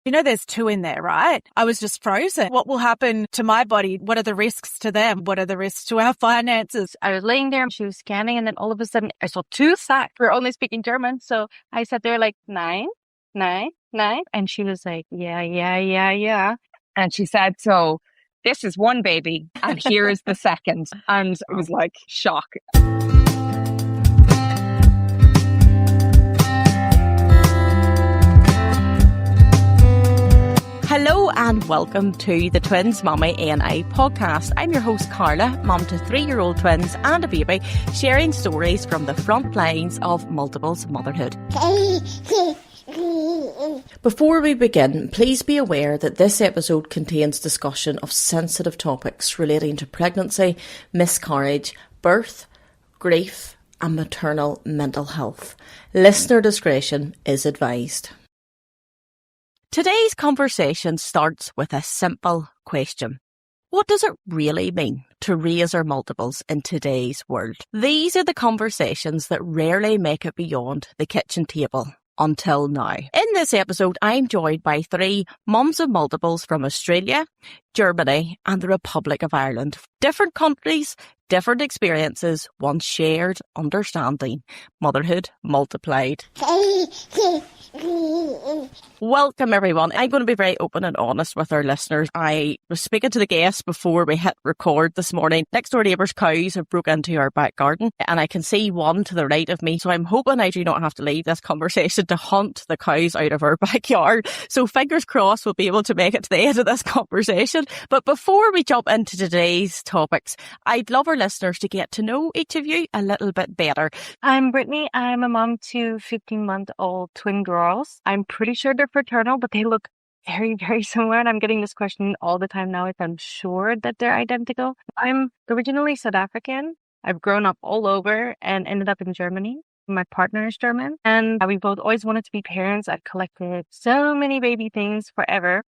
You know, there's two in there, right? I was just frozen. What will happen to my body? What are the risks to them? What are the risks to our finances? I was laying there, she was scanning, and then all of a sudden I saw two sacks. We're only speaking German. So I sat there like, nine. And she was like, yeah. And she said, so this is one baby and here is the second. And it was like shock. Hello and welcome to the Twins Mommy A&I podcast. I'm your host Carla, mum to 3-year-old twins and a baby, sharing stories from the front lines of multiples motherhood. Before we begin, please be aware that this episode contains discussion of sensitive topics relating to pregnancy, miscarriage, birth, grief and maternal mental health. Listener discretion is advised. Today's conversation starts with a simple question. What does it really mean to raise our multiples in today's world? These are the conversations that rarely make it beyond the kitchen table until now. In this episode, I'm joined by 3 mums of multiples from Australia, Germany and the Republic of Ireland. Different countries, different experiences, one shared understanding. Motherhood multiplied. Welcome everyone. I'm going to be very open and honest with our listeners. I was speaking to the guests before we hit record this morning. Next door neighbours' cows have broke into our back garden and I can see one to the right of me. So I'm hoping I do not have to leave this conversation to hunt the cows out of our backyard. So fingers crossed we'll be able to make it to the end of this conversation. But before we jump into today's topics, I'd love our listeners to get to know each of you a little bit better. I'm Britney. I'm a mom to 15-month-old twin girls. I'm pretty sure they're fraternal, but they look very, very similar. And I'm getting this question all the time now if I'm sure that they're identical. I'm originally South African. I've grown up all over and ended up in Germany. My partner is German and we both always wanted to be parents. I've collected so many baby things forever.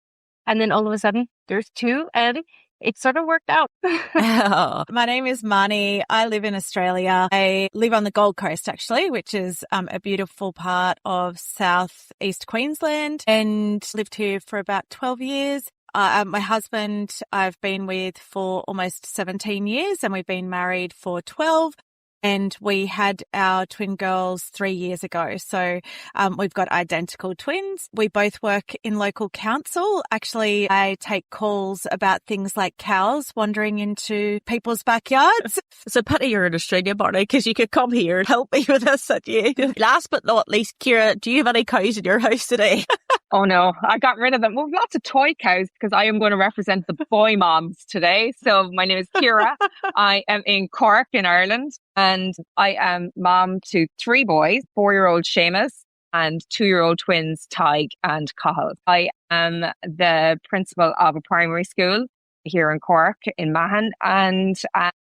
And then all of a sudden there's 2 and it sort of worked out. My name is Marni. I live in Australia. I live on the Gold Coast, actually, which is a beautiful part of southeast Queensland, and lived here for about 12 years. My husband I've been with for almost 17 years, and we've been married for 12. And we had our twin girls 3 years ago. So we've got identical twins. We both work in local council. Actually, I take calls about things like cows wandering into people's backyards. It's a pity you're in Australia, Marni, because you could come here and help me with this, at you. Last but not least, Ciara, do you have any cows in your house today? Oh no, I got rid of them. Well, lots of toy cows because I am going to represent the boy moms today. So my name is Ciara. I am in Cork in Ireland and I am mom to 3 boys, 4-year-old Seamus and 2-year-old twins Tig and Cathal. I am the principal of a primary school here in Cork in Mahon and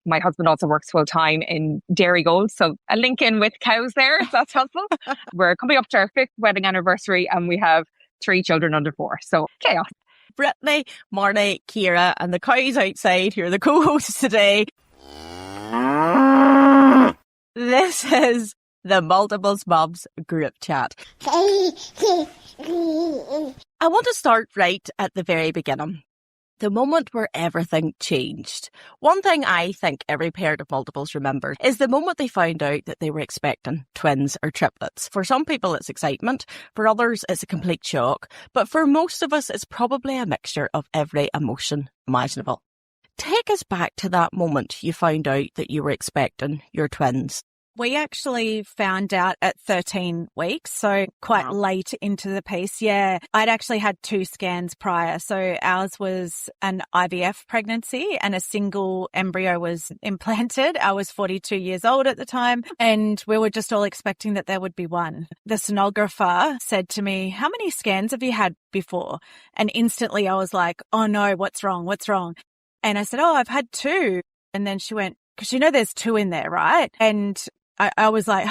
my husband also works full time in Dairygold. So a link in with cows there, if that's helpful. We're coming up to our 5th wedding anniversary and we have 3 children under 4. So chaos. Britney, Marni, Ciara and the cows outside who are the co-hosts today. This is the Multiples Mums group chat. I want to start right at the very beginning. The moment where everything changed. One thing I think every parent of multiples remembers is the moment they found out that they were expecting twins or triplets. For some people, it's excitement. For others, it's a complete shock. But for most of us, it's probably a mixture of every emotion imaginable. Take us back to that moment you found out that you were expecting your twins. We actually found out at 13 weeks, so quite late into the piece. Yeah, I'd actually had 2 scans prior. So ours was an IVF pregnancy and a single embryo was implanted. I was 42 years old at the time and we were just all expecting that there would be one. The sonographer said to me, "How many scans have you had before?" And instantly I was like, "Oh no, what's wrong? What's wrong?" And I said, "Oh, I've had 2. And then she went, "'Cause you know there's 2 in there, right?" And I was like,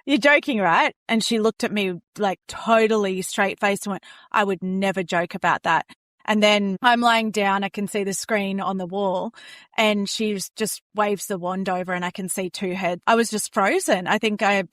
"You're joking, right?" And she looked at me like totally straight faced and went, "I would never joke about that." And then I'm lying down, I can see the screen on the wall and she just waves the wand over and I can see 2 heads. I was just frozen. I think I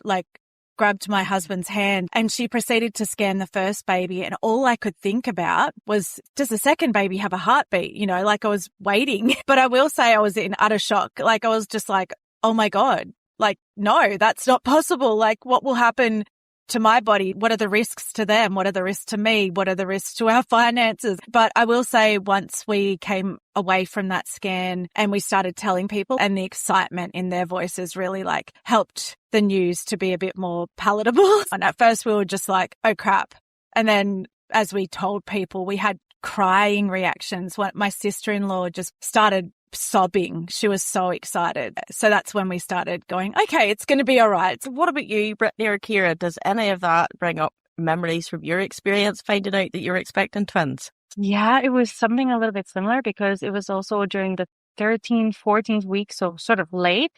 grabbed my husband's hand and she proceeded to scan the first baby. And all I could think about was, does the second baby have a heartbeat? You know, like I was waiting. But I will say I was in utter shock. Like I was just like, oh my God, like, no, that's not possible. Like what will happen to my body? What are the risks to them? What are the risks to me? What are the risks to our finances? But I will say once we came away from that scan and we started telling people, and the excitement in their voices really like helped the news to be a bit more palatable. And at first we were just like, oh crap. And then as we told people, we had crying reactions. My sister-in-law just started sobbing. She was so excited. So that's when we started going, okay, it's going to be all right. So what about you, Britney or Ciara? Does any of that bring up memories from your experience finding out that you're expecting twins? Yeah, it was something a little bit similar because it was also during the 13th, 14th week, so sort of late.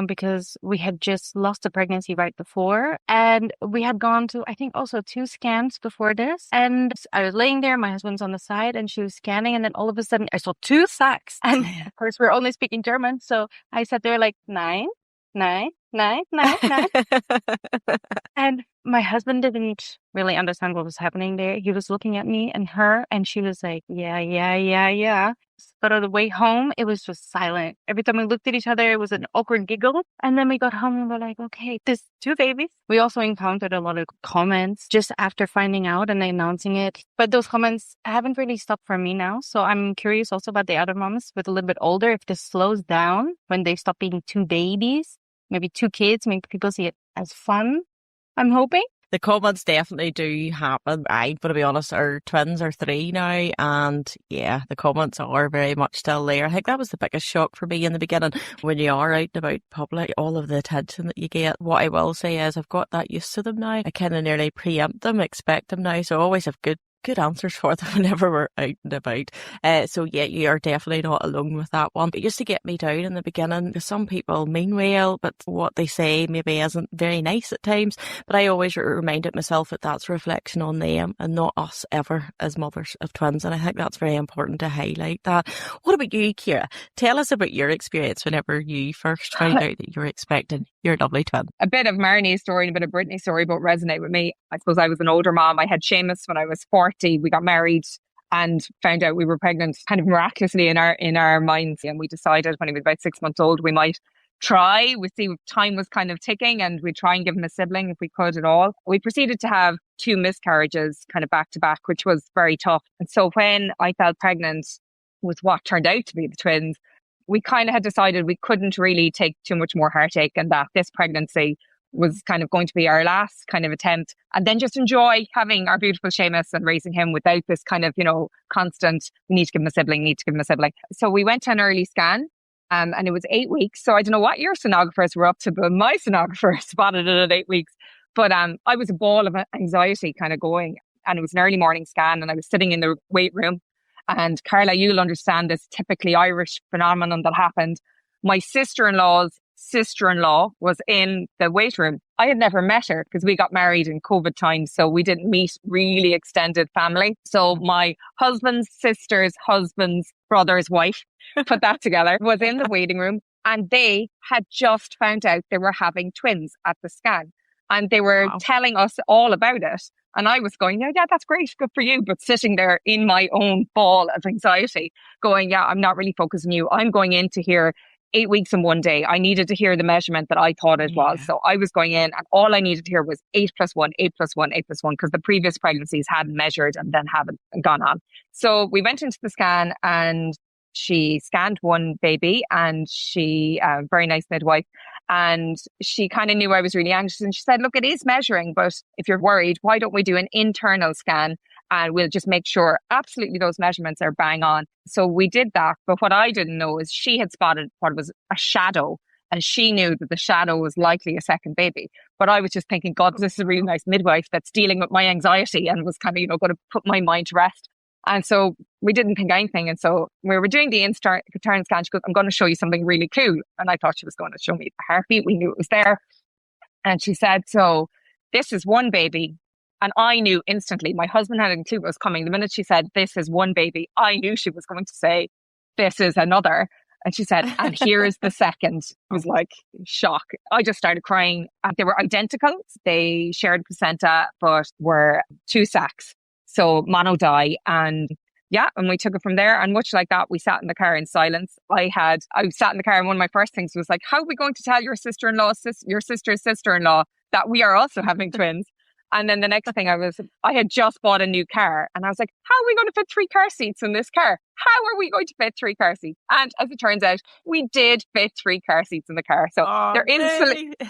Because we had just lost the pregnancy right before, and we had gone to, I think, also 2 scans before this. And I was laying there, my husband's on the side, and she was scanning, and then all of a sudden I saw 2 sacs. And of course, we're only speaking German, so I sat there like, 9, 9, 9, 9, 9. And my husband didn't really understand what was happening there. He was looking at me and her, and she was like, yeah, yeah, yeah, yeah. But on the way home, it was just silent. Every time we looked at each other, it was an awkward giggle. And then we got home and we're like, okay, there's 2 babies. We also encountered a lot of comments just after finding out and announcing it. But those comments haven't really stopped for me now. So I'm curious also about the other moms with a little bit older, if this slows down when they stop being 2 babies, maybe 2 kids, maybe people see it as fun. I'm hoping. The comments definitely do happen. I've got to be honest, our twins are 3 now, and yeah, the comments are very much still there. I think that was the biggest shock for me in the beginning. When you are out and about public, all of the attention that you get. What I will say is I've got that used to them now. I kind of nearly preempt them, expect them now, so I always have good answers for them whenever we're out and about. So yeah, you are definitely not alone with that one. It used to get me down in the beginning because some people mean well, but what they say maybe isn't very nice at times. But I always reminded myself that that's a reflection on them and not us ever as mothers of twins. And I think that's very important to highlight that. What about you, Ciara? Tell us about your experience whenever you first found out that you were expecting your lovely twin. A bit of Marni's story and a bit of Britney's story both resonate with me. I suppose I was an older mom. I had Seamus when I was 40. We got married and found out we were pregnant kind of miraculously in our minds. And we decided when he was about 6 months old, we might try. We see time was kind of ticking and we'd try and give him a sibling if we could at all. We proceeded to have 2 miscarriages kind of back to back, which was very tough. And so when I felt pregnant with what turned out to be the twins, we kind of had decided we couldn't really take too much more heartache and that this pregnancy was kind of going to be our last kind of attempt, and then just enjoy having our beautiful Seamus and raising him without this kind of, constant, we need to give him a sibling. So we went to an early scan and it was 8 weeks. So I don't know what your sonographers were up to, but my sonographer spotted it at 8 weeks. But I was a ball of anxiety kind of going, and it was an early morning scan and I was sitting in the wait room. And Carla, you'll understand this typically Irish phenomenon that happened. My sister-in-law's sister-in-law was in the wait room. I had never met her because we got married in COVID times, so we didn't meet really extended family. So my husband's sister's husband's brother's wife, put that together, was in the waiting room, and they had just found out they were having twins at the scan. And they were telling us all about it. And I was going, yeah, that's great. Good for you. But sitting there in my own ball of anxiety going, yeah, I'm not really focusing on you. I'm going in to hear 8 weeks in 1 day. I needed to hear the measurement that I thought it was. So I was going in and all I needed to hear was 8 plus 1, 8 plus 1, 8 plus 1, because the previous pregnancies hadn't measured and then haven't gone on. So we went into the scan and she scanned one baby, and she, very nice midwife, and she kind of knew I was really anxious. And she said, look, it is measuring, but if you're worried, why don't we do an internal scan and we'll just make sure absolutely those measurements are bang on. So we did that. But what I didn't know is she had spotted what was a shadow, and she knew that the shadow was likely a second baby. But I was just thinking, God, this is a really nice midwife that's dealing with my anxiety and was kind of, going to put my mind to rest. And so we didn't think anything. And so we were doing the internal scan. She goes, I'm going to show you something really cool. And I thought she was going to show me the heartbeat. We knew it was there. And she said, so this is one baby. And I knew instantly, my husband had a clue what was coming. The minute she said, this is one baby, I knew she was going to say, this is another. And she said, and here's the second. I was like, shock. I just started crying. They were identical. They shared placenta, but were two sacs. So mono dye. And yeah, and we took it from there. And much like that, we sat in the car in silence. I sat in the car, and one of my first things was like, how are we going to tell your sister-in-law, your sister's sister-in-law that we are also having twins? And then the next thing I had just bought a new car, and I was like, how are we going to fit 3 car seats in this car? How are we going to fit 3 car seats? And as it turns out, we did fit 3 car seats in the car. So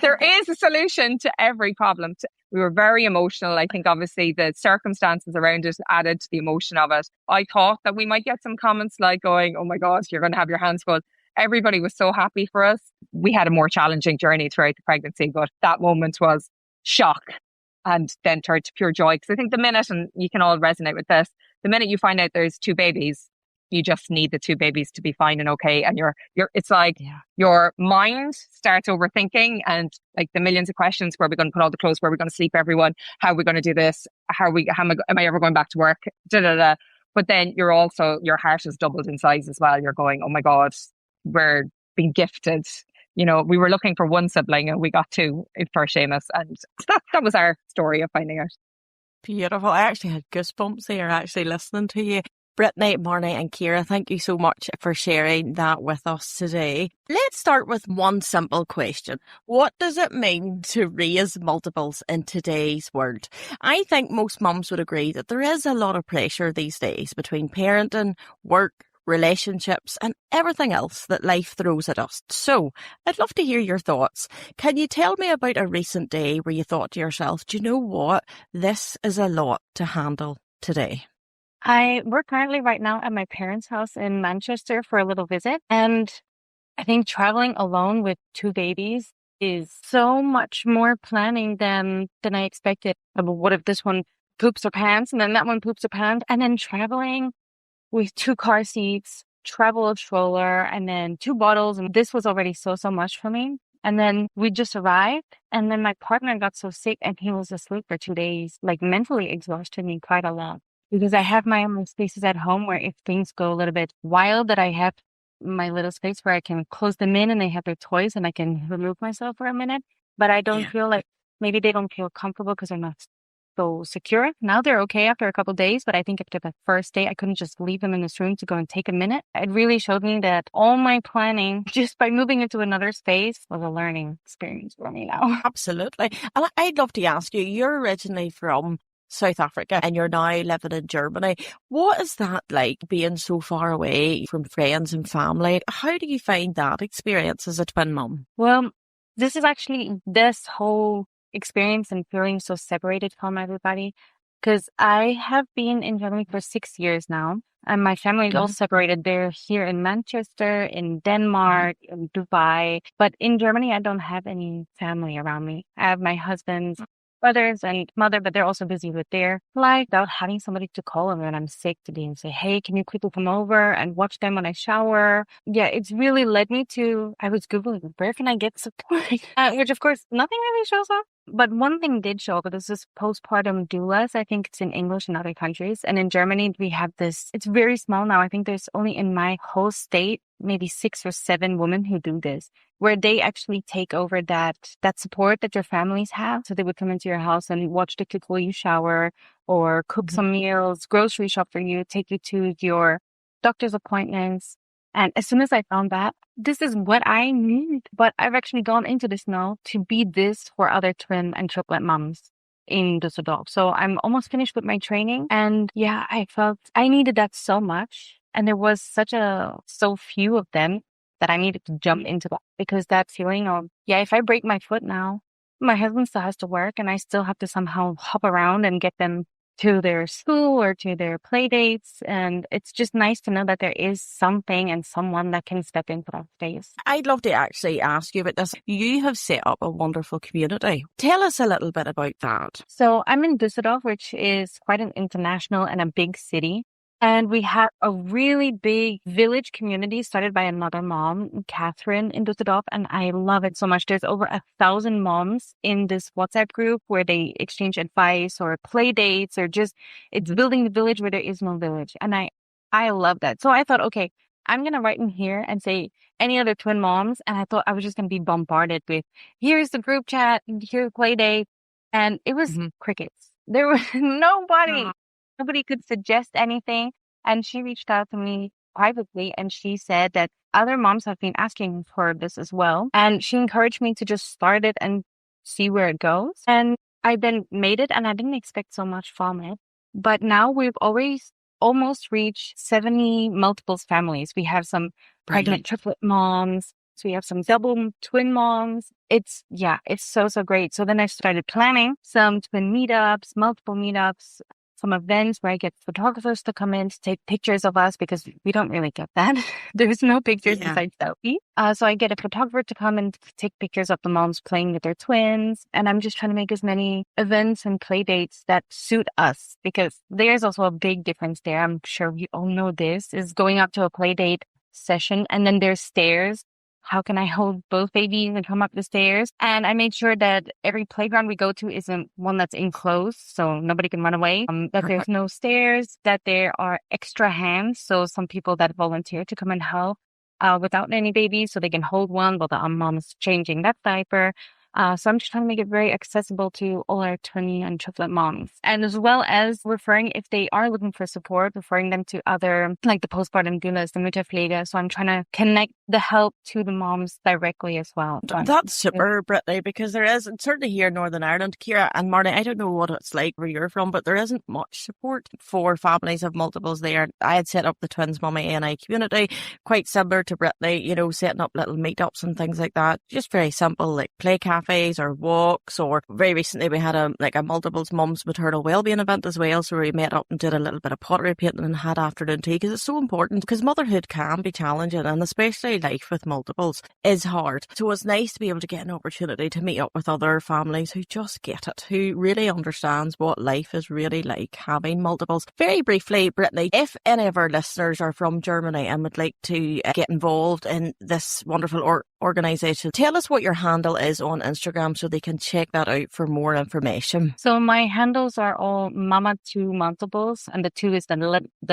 there is a solution to every problem. We were very emotional. I think obviously the circumstances around it added to the emotion of it. I thought that we might get some comments like going, oh my God, you're going to have your hands full. Everybody was so happy for us. We had a more challenging journey throughout the pregnancy, but that moment was shock. And then turned to pure joy. Because I think the minute, and you can all resonate with this, the minute you find out there's 2 babies, you just need the 2 babies to be fine and okay. And it's like your mind starts overthinking and like the millions of questions: where are we going to put all the clothes? Where are we going to sleep everyone? How are we going to do this? Am I ever going back to work? Da, da, da. But then your heart is doubled in size as well. You're going, oh my God, we're being gifted. You know, we were looking for 1 sibling and we got 2 for Seamus. And that was our story of finding out. Beautiful. I actually had goosebumps here actually listening to you. Britney, Marni and Ciara, thank you so much for sharing that with us today. Let's start with one simple question. What does it mean to raise multiples in today's world? I think most mums would agree that there is a lot of pressure these days between parenting, work, relationships and everything else that life throws at us. So I'd love to hear your thoughts. Can you tell me about a recent day where you thought to yourself, do you know what? This is a lot to handle today. We're currently right now at my parents' house in Manchester for a little visit. And I think traveling alone with 2 babies is so much more planning than I expected. What if this one poops her pants and then that one poops her pants? And then traveling with 2 car seats, travel stroller, and then 2 bottles. And this was already so much for me. And then we just arrived, and then my partner got so sick and he was asleep for 2 days, like mentally exhausted me quite a lot. Because I have my own spaces at home where if things go a little bit wild, that I have my little space where I can close them in and they have their toys and I can remove myself for a minute. But I don't feel like, maybe they don't feel comfortable because they're not so secure. Now they're okay after a couple of days, but I think after the first day, I couldn't just leave them in this room to go and take a minute. It really showed me that all my planning just by moving into another space was a learning experience for me now. Absolutely. And I'd love to ask you, you're originally from South Africa and you're now living in Germany. What is that like, being so far away from friends and family? How do you find that experience as a twin mum? Well, this is actually this whole experience and feeling so separated from everybody, because I have been in Germany for 6 years now, and my family is all separated. They're here in Manchester, in Denmark, in Dubai, but in Germany I don't have any family around me. I have my husband's brothers and mother, but they're also busy with their life without having somebody to call them when I'm sick today and say, hey, can you quickly come over and watch them when I shower? Yeah, it's really led me to, I was Googling, where can I get support? Which of course, nothing really shows up. But one thing did show up, but this is postpartum doulas. I think it's in English in other countries. And in Germany, we have this, it's very small now. I think there's only in my whole state, maybe 6 or 7 women who do this, where they actually take over that support that your families have. So they would come into your house and watch the kids while you shower, or cook some meals, grocery shop for you, take you to your doctor's appointments. And as soon as I found that, this is what I need. But I've actually gone into this now to be this for other twin and triplet moms in Düsseldorf. So I'm almost finished with my training. And yeah, I felt I needed that so much. And there was so few of them that I needed to jump into that, because that feeling of, if I break my foot now, my husband still has to work and I still have to somehow hop around and get them to their school or to their play dates. And it's just nice to know that there is something and someone that can step into that space. I'd love to actually ask you about this. You have set up a wonderful community. Tell us a little bit about that. So I'm in Düsseldorf, which is quite an international and a big city. And we have a really big village community started by another mom, Catherine, in Düsseldorf. And I love it so much. There's over 1,000 moms in this WhatsApp group where they exchange advice or play dates, or just, it's building the village where there is no village. And I love that. So I thought, okay, I'm going to write in here and say any other twin moms. And I thought I was just going to be bombarded with, here's the group chat, and here's play date. And it was crickets. There was nobody. Nobody could suggest anything. And she reached out to me privately and she said that other moms have been asking for this as well. And she encouraged me to just start it and see where it goes. And I then made it and I didn't expect so much from it. But now we've almost reached 70 multiples families. We have some pregnant triplet moms. So we have some double twin moms. It's so great. So then I started planning some twin meetups, multiple meetups, some events where I get photographers to come in to take pictures of us because we don't really get that. There's no pictures besides selfie. So I get a photographer to come and take pictures of the moms playing with their twins. And I'm just trying to make as many events and play dates that suit us because there's also a big difference there. I'm sure we all know this is going up to a play date session and then there's stairs. How can I hold both babies and come up the stairs? And I made sure that every playground we go to isn't one that's enclosed, so nobody can run away. That there's no stairs, that there are extra hands. So some people that volunteer to come and help without any babies, so they can hold one while the mom is changing that diaper. So I'm just trying to make it very accessible to all our twin and triplet moms. And as well as referring, if they are looking for support, referring them to other, like the postpartum doulas, the Mutterpflege. So I'm trying to connect the help to the moms directly as well. That's super, Britney, because there is, certainly here in Northern Ireland, Ciara and Marni, I don't know what it's like where you're from, but there isn't much support for families of multiples there. I had set up the Twins Mummy ANI community, quite similar to Britney, you know, setting up little meetups and things like that. Just very simple, like play cafes or walks, or very recently we had a multiples mums maternal wellbeing event as well, so we met up and did a little bit of pottery painting and had afternoon tea, because it's so important, because motherhood can be challenging, and especially life with multiples is hard. So it's nice to be able to get an opportunity to meet up with other families who just get it, who really understands what life is really like having multiples. Very briefly, Britney, if any of our listeners are from Germany and would like to get involved in this wonderful organisation, tell us what your handle is on Instagram so they can check that out for more information. So my handles are all Mama2 Multiples, and the 2 is the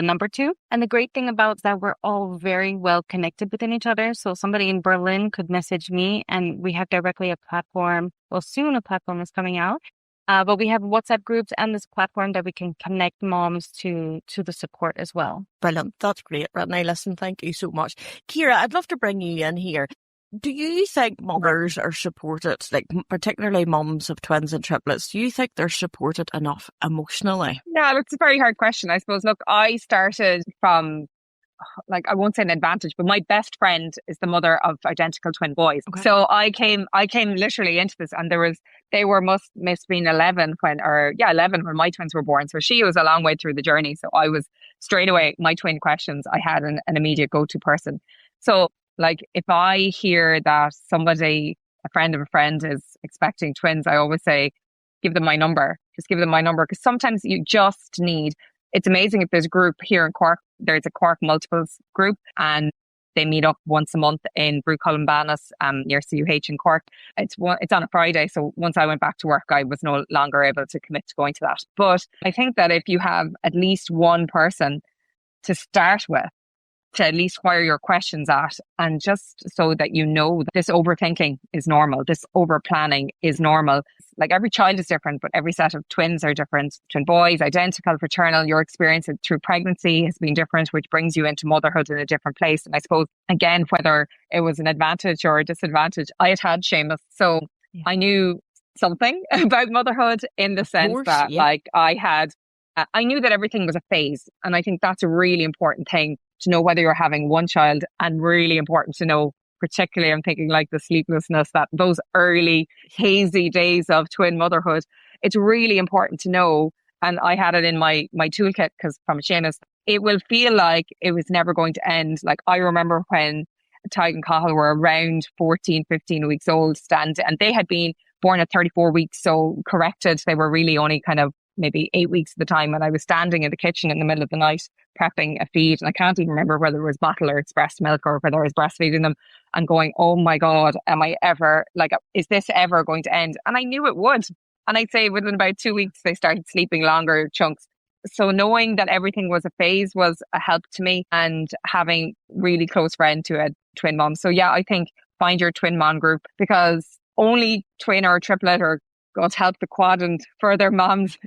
number 2. And the great thing about that, we're all very well connected within each other. So somebody in Berlin could message me and we have directly a platform. Well, soon a platform is coming out. But we have WhatsApp groups and this platform that we can connect moms to the support as well. Brilliant. That's great, Britney. Listen, thank you so much. Ciara, I'd love to bring you in here. Do you think mothers are supported, like particularly mums of twins and triplets, do you think they're supported enough emotionally? Yeah, it's a very hard question, I suppose. Look, I started from, like, I won't say an advantage, but my best friend is the mother of identical twin boys. Okay. So I came literally into this, and they must have been 11 when my twins were born. So she was a long way through the journey. So I was straight away, my twin questions, I had an immediate go-to person. So like, if I hear that somebody, a friend of a friend, is expecting twins, I always say, give them my number. Just give them my number, because sometimes you just need. It's amazing if there's a group here in Cork. There's a Cork Multiples group, and they meet up once a month in Brúcolumbanas, near CUH in Cork. It's on a Friday, so once I went back to work, I was no longer able to commit to going to that. But I think that if you have at least one person to start with, to at least fire your questions at, and just so that you know that this overthinking is normal, this over planning is normal. Like, every child is different, but every set of twins are different. Twin boys, identical, fraternal, your experience through pregnancy has been different, which brings you into motherhood in a different place. And I suppose, again, whether it was an advantage or a disadvantage, I had Seamus, so I knew something about motherhood, in the sense that like I knew that everything was a phase. And I think that's a really important thing, to know whether you're having one child, and really important to know, particularly I'm thinking like the sleeplessness, that those early hazy days of twin motherhood, it's really important to know. And I had it in my toolkit, because from Seamus, it will feel like it was never going to end. Like, I remember when Tig and Cathal were around 14, 15 weeks old, and they had been born at 34 weeks. So corrected, they were really only kind of maybe 8 weeks at the time. And I was standing in the kitchen in the middle of the night prepping a feed, and I can't even remember whether it was bottle or express milk, or whether I was breastfeeding them, and going, oh my God, is this ever going to end? And I knew it would. And I'd say within about 2 weeks, they started sleeping longer chunks. So knowing that everything was a phase was a help to me, and having really close friend to a twin mom. So yeah, I think find your twin mom group, because only twin or triplet, or God help the quad and further moms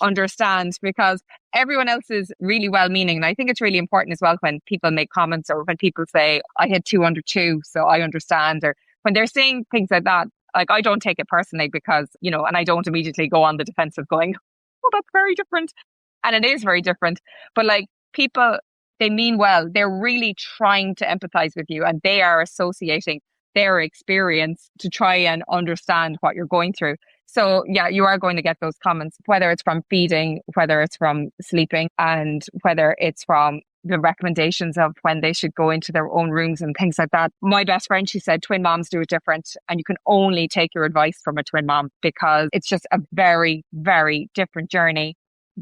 understand, because everyone else is really well meaning. And I think it's really important as well when people make comments, or when people say, I had 2 under 2, so I understand. Or when they're saying things like that, like, I don't take it personally, because, you know, and I don't immediately go on the defensive going, oh, that's very different. And it is very different. But like, people, they mean well. They're really trying to empathize with you, and they are associating their experience to try and understand what you're going through. So yeah, you are going to get those comments, whether it's from feeding, whether it's from sleeping, and whether it's from the recommendations of when they should go into their own rooms and things like that. My best friend, she said, twin moms do it different, and you can only take your advice from a twin mom, because it's just a very, very different journey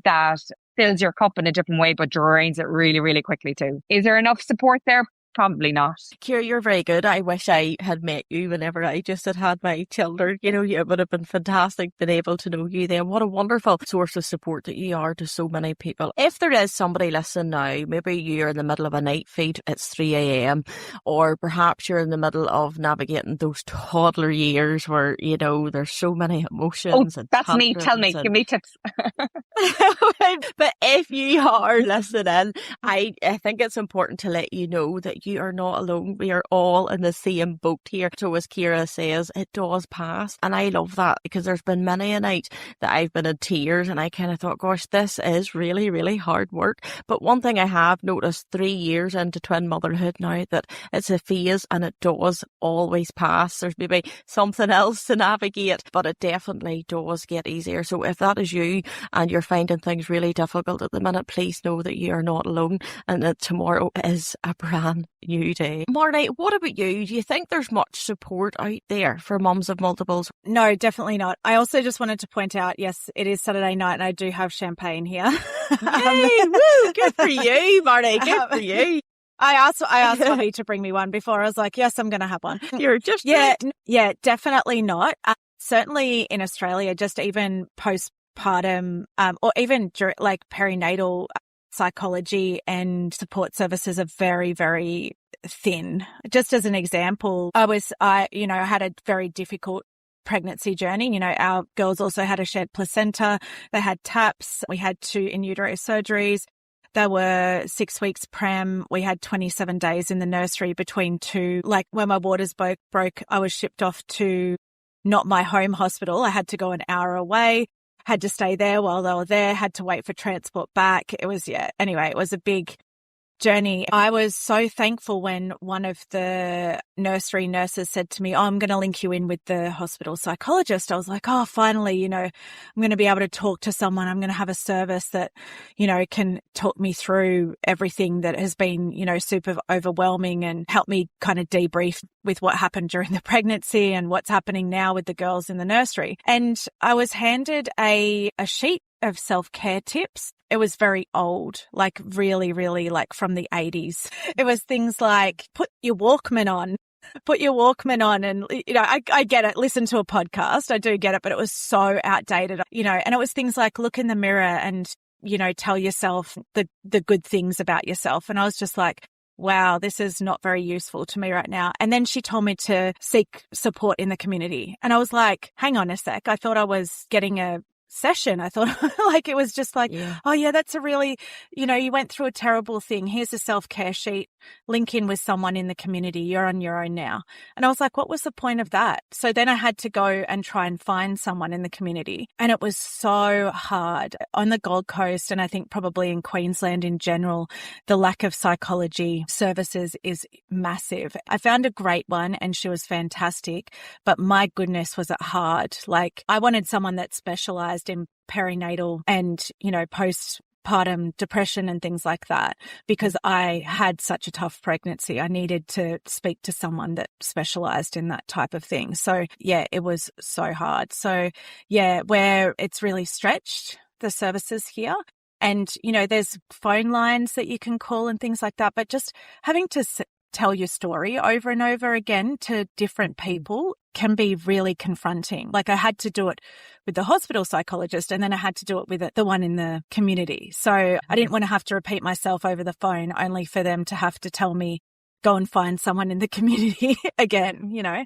that fills your cup in a different way, but drains it really, really quickly too. Is there enough support there? Probably not. Ciara, you're very good. I wish I had met you whenever I just had my children. You know, it would have been fantastic being able to know you then. What a wonderful source of support that you are to so many people. If there is somebody listening now, maybe you're in the middle of a night feed, it's 3 a.m, or perhaps you're in the middle of navigating those toddler years where, you know, there's so many emotions. Oh, that's me. Tell me. Give me tips. But if you are listening, I think it's important to let you know that you are not alone. We are all in the same boat here. So as Ciara says, it does pass. And I love that, because there's been many a night that I've been in tears and I kind of thought, gosh, this is really, really hard work. But one thing I have noticed 3 years into twin motherhood now, that it's a phase and it does always pass. There's maybe something else to navigate, but it definitely does get easier. So if that is you and you're finding things really difficult at the minute, please know that you are not alone, and that tomorrow is a brand new day. Marni, what about you? Do you think there's much support out there for mums of multiples? No, definitely not. I also just wanted to point out, yes, it is Saturday night and I do have champagne here. Yay! Woo! Good for you, Marni. Good for you. I asked Bobby to bring me one before. I was like, yes, I'm going to have one. You're just yeah, definitely not. Certainly in Australia, just even postpartum, or even like perinatal psychology and support services are very, very thin. Just as an example, I had a very difficult pregnancy journey. You know, our girls also had a shared placenta. They had TAPS. We had 2 in utero surgeries. They were 6 weeks prem. We had 27 days in the nursery between 2. Like, when my waters broke, I was shipped off to not my home hospital. I had to go an hour away, had to stay there while they were there, had to wait for transport back. It was, anyway, it was a big journey. I was so thankful when one of the nursery nurses said to me, oh, I'm going to link you in with the hospital psychologist. I was like, oh, finally, you know, I'm going to be able to talk to someone. I'm going to have a service that, you know, can talk me through everything that has been, you know, super overwhelming, and help me kind of debrief with what happened during the pregnancy and what's happening now with the girls in the nursery. And I was handed a sheet of self-care tips. It was very old, like really, really like from the 80s. It was things like put your Walkman on, and, you know, I get it. Listen to a podcast. I do get it, but it was so outdated, you know, and it was things like look in the mirror and, you know, tell yourself the good things about yourself. And I was just like, wow, this is not very useful to me right now. And then she told me to seek support in the community. And I was like, hang on a sec. I thought I was getting a session. I thought like it was just like, oh yeah, that's a really, you know, you went through a terrible thing. Here's a self-care sheet. Link in with someone in the community. You're on your own now. And I was like, what was the point of that? So then I had to go and try and find someone in the community. And it was so hard on the Gold Coast. And I think probably in Queensland in general, the lack of psychology services is massive. I found a great one and she was fantastic, but my goodness, was it hard. Like, I wanted someone that specialized in perinatal and, you know, postpartum depression and things like that, because I had such a tough pregnancy. I needed to speak to someone that specialized in that type of thing. So yeah, it was so hard. So yeah, where it's really stretched, the services here. And, you know, there's phone lines that you can call and things like that, but just having to tell your story over and over again to different people can be really confronting. Like I had to do it with the hospital psychologist and then I had to do it with the one in the community. So I didn't want to have to repeat myself over the phone only for them to have to tell me, go and find someone in the community again, you know?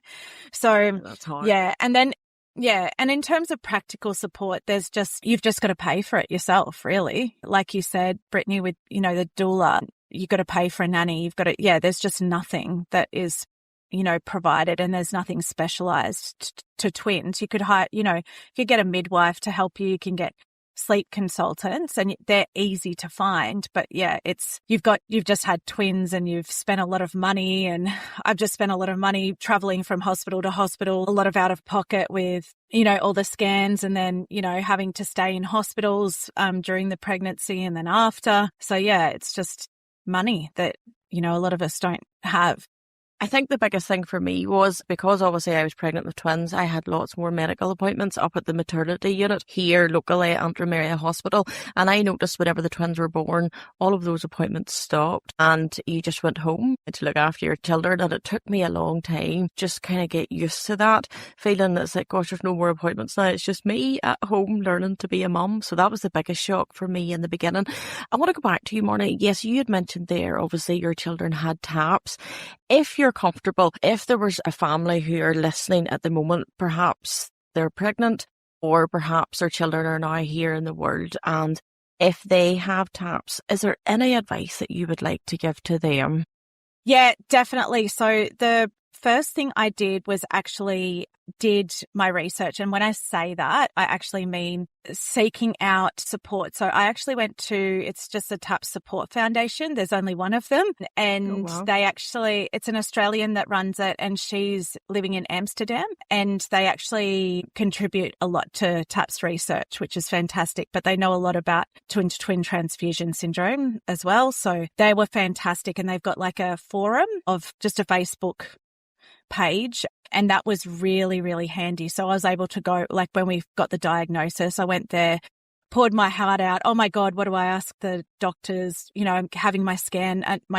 So That's hard. yeah. And then, yeah. And in terms of practical support, you've just got to pay for it yourself, really. Like you said, Britney, with, you know, the doula, you've got to pay for a nanny. There's just nothing that is, you know, provided, and there's nothing specialized to twins. You could hire, you know, if you get a midwife to help you, you can get sleep consultants and they're easy to find. But yeah, you've just had twins and you've spent a lot of money, and I've just spent a lot of money traveling from hospital to hospital, a lot of out of pocket with, you know, all the scans, and then, you know, having to stay in hospitals during the pregnancy and then after. So yeah, it's just money that, you know, a lot of us don't have. I think the biggest thing for me was because obviously I was pregnant with twins, I had lots more medical appointments up at the maternity unit here locally at Antrim Hospital. And I noticed whenever the twins were born, all of those appointments stopped and you just went home to look after your children. And it took me a long time just kind of get used to that feeling. It's like, gosh, there's no more appointments now. It's just me at home learning to be a mum. So that was the biggest shock for me in the beginning. I want to go back to you, Marni. Yes, you had mentioned there, obviously your children had TAPS. If you're comfortable, if there was a family who are listening at the moment, perhaps they're pregnant or perhaps their children are now here in the world, and if they have TAPS, is there any advice that you would like to give to them? Yeah, definitely. So the first thing I did was actually did my research. And when I say that, I actually mean seeking out support. So I actually went to, it's just a TAPS Support Foundation. There's only one of them. And it's an Australian that runs it, and she's living in Amsterdam. And they actually contribute a lot to TAPS research, which is fantastic. But they know a lot about twin-to-twin transfusion syndrome as well. So they were fantastic. And they've got like a forum of just a Facebook page, and that was really, really handy. So I was able to go, like when we got the diagnosis, I went there, poured my heart out. Oh my God, what do I ask the doctors? You know, I'm having my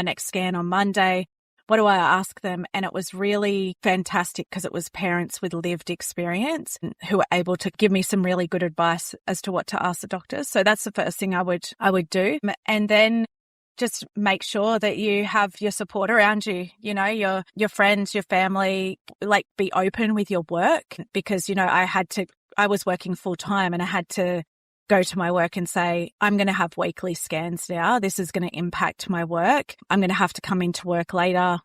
next scan on Monday. What do I ask them? And it was really fantastic because it was parents with lived experience who were able to give me some really good advice as to what to ask the doctors. So that's the first thing I would do. And then just make sure that you have your support around you, you know, your friends, your family, like be open with your work, because, you know, I was working full time and I had to go to my work and say, I'm going to have weekly scans now. This is going to impact my work. I'm going to have to come into work later,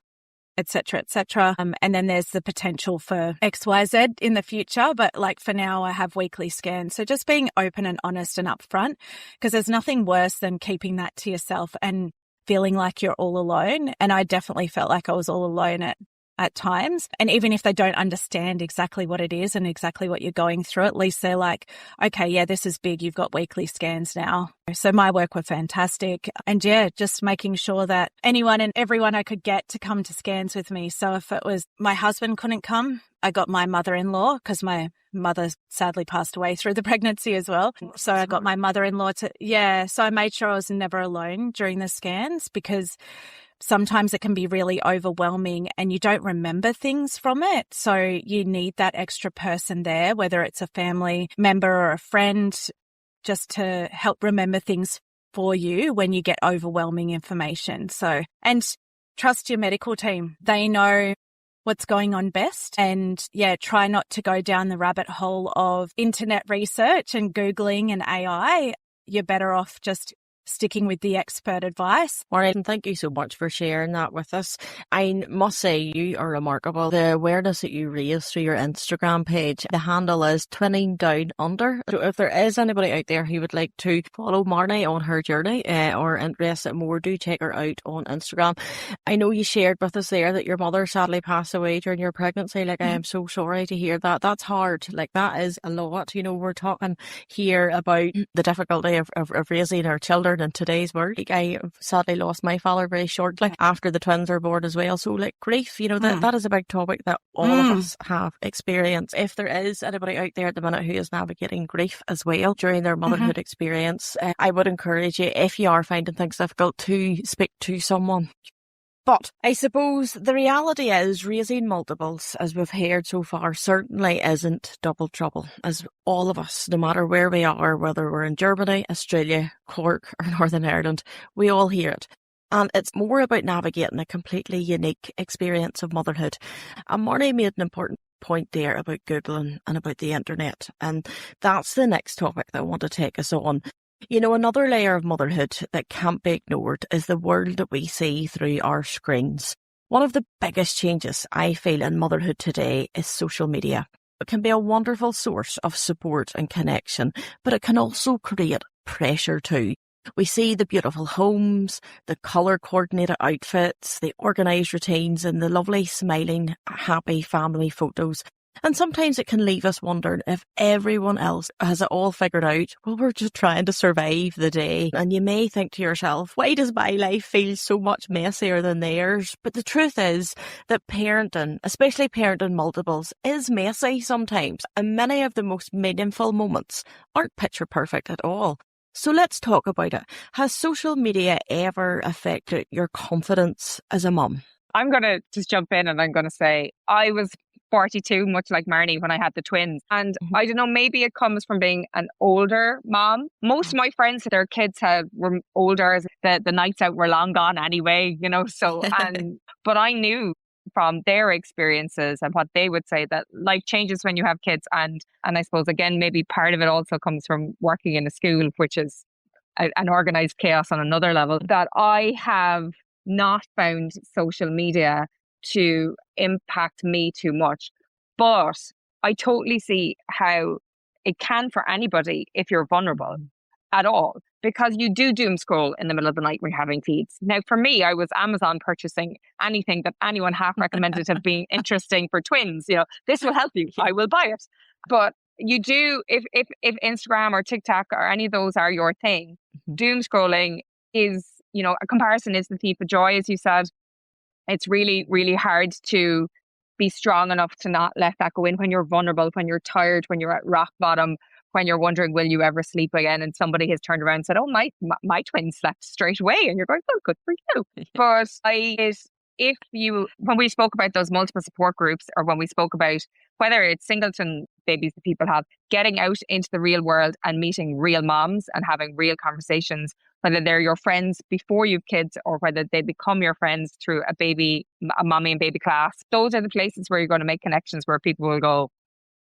et cetera, et cetera. And then there's the potential for XYZ in the future. But like for now, I have weekly scans. So just being open and honest and upfront, because there's nothing worse than keeping that to yourself and feeling like you're all alone. And I definitely felt like I was all alone at times. And even if they don't understand exactly what it is and exactly what you're going through, at least they're like, okay, yeah, this is big. You've got weekly scans now. So my work were fantastic. And yeah, just making sure that anyone and everyone I could get to come to scans with me. So if it was my husband couldn't come, I got my mother-in-law, because my mother sadly passed away through the pregnancy as well. So I got my mother-in-law so I made sure I was never alone during the scans, because sometimes it can be really overwhelming and you don't remember things from it. So you need that extra person there, whether it's a family member or a friend, just to help remember things for you when you get overwhelming information. So, and trust your medical team. They know what's going on best. And yeah, try not to go down the rabbit hole of internet research and Googling and AI. You're better off just sticking with the expert advice. Marni, thank you so much for sharing that with us. I must say you are remarkable. The awareness that you raise through your Instagram page, the handle is Twinning Down Under. So if there is anybody out there who would like to follow Marni on her journey or interested more, do check her out on Instagram. I know you shared with us there that your mother sadly passed away during your pregnancy. Like, I am so sorry to hear that. That's hard. Like, that is a lot. You know, we're talking here about the difficulty of raising our children in today's world. Like, I sadly lost my father very shortly after the twins were born as well. So like grief, you know, that is a big topic that all of us have experienced. If there is anybody out there at the minute who is navigating grief as well during their motherhood experience, I would encourage you, if you are finding things difficult, to speak to someone. But I suppose the reality is raising multiples, as we've heard so far, certainly isn't double trouble, as all of us, no matter where we are, whether we're in Germany, Australia, Cork or Northern Ireland, we all hear it. And it's more about navigating a completely unique experience of motherhood. And Marni made an important point there about Googling and about the internet. And that's the next topic that I want to take us on. You know, another layer of motherhood that can't be ignored is the world that we see through our screens. One of the biggest changes I feel in motherhood today is social media. It can be a wonderful source of support and connection, but it can also create pressure too. We see the beautiful homes, the colour-coordinated outfits, the organised routines and the lovely, smiling, happy family photos. And sometimes it can leave us wondering if everyone else has it all figured out. Well, we're just trying to survive the day. And you may think to yourself, why does my life feel so much messier than theirs? But the truth is that parenting, especially parenting multiples, is messy sometimes. And many of the most meaningful moments aren't picture perfect at all. So let's talk about it. Has social media ever affected your confidence as a mum? I'm going to just jump in and I'm going to say I was 42, much like Marni, when I had the twins. And I don't know, maybe it comes from being an older mom. Most of my friends, their kids were older. The nights out were long gone anyway, you know. So, but I knew from their experiences and what they would say that life changes when you have kids. And I suppose, again, maybe part of it also comes from working in a school, which is an organised chaos on another level, that I have not found social media to impact me too much. But I totally see how it can for anybody if you're vulnerable at all, because you do doom scroll in the middle of the night when you're having feeds. Now, for me, I was Amazon purchasing anything that anyone half recommended as being interesting for twins. You know, this will help you. I will buy it. But you do, if Instagram or TikTok or any of those are your thing, doom scrolling is, you know, a comparison is the thief of joy, as you said. It's really, really hard to be strong enough to not let that go in when you're vulnerable, when you're tired, when you're at rock bottom, when you're wondering, will you ever sleep again? And somebody has turned around and said, oh, my twin slept straight away. And you're going, oh, good for you. But when we spoke about those multiple support groups, or when we spoke about whether it's singleton babies that people have, getting out into the real world and meeting real moms and having real conversations, whether they're your friends before you've kids or whether they become your friends through a mommy and baby class, those are the places where you're going to make connections where people will go,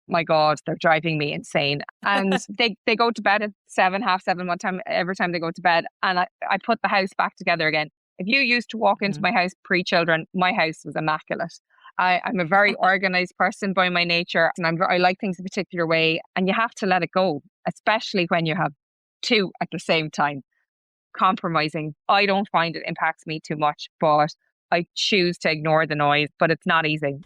my God, they're driving me insane. And they go to bed at 7, half 7 every time they go to bed. And I put the house back together again. If you used to walk into my house pre-children, my house was immaculate. I'm a very organized person by my nature, and I like things a particular way, and you have to let it go, especially when you have two at the same time. Compromising, I don't find it impacts me too much, but I choose to ignore the noise, but it's not easy.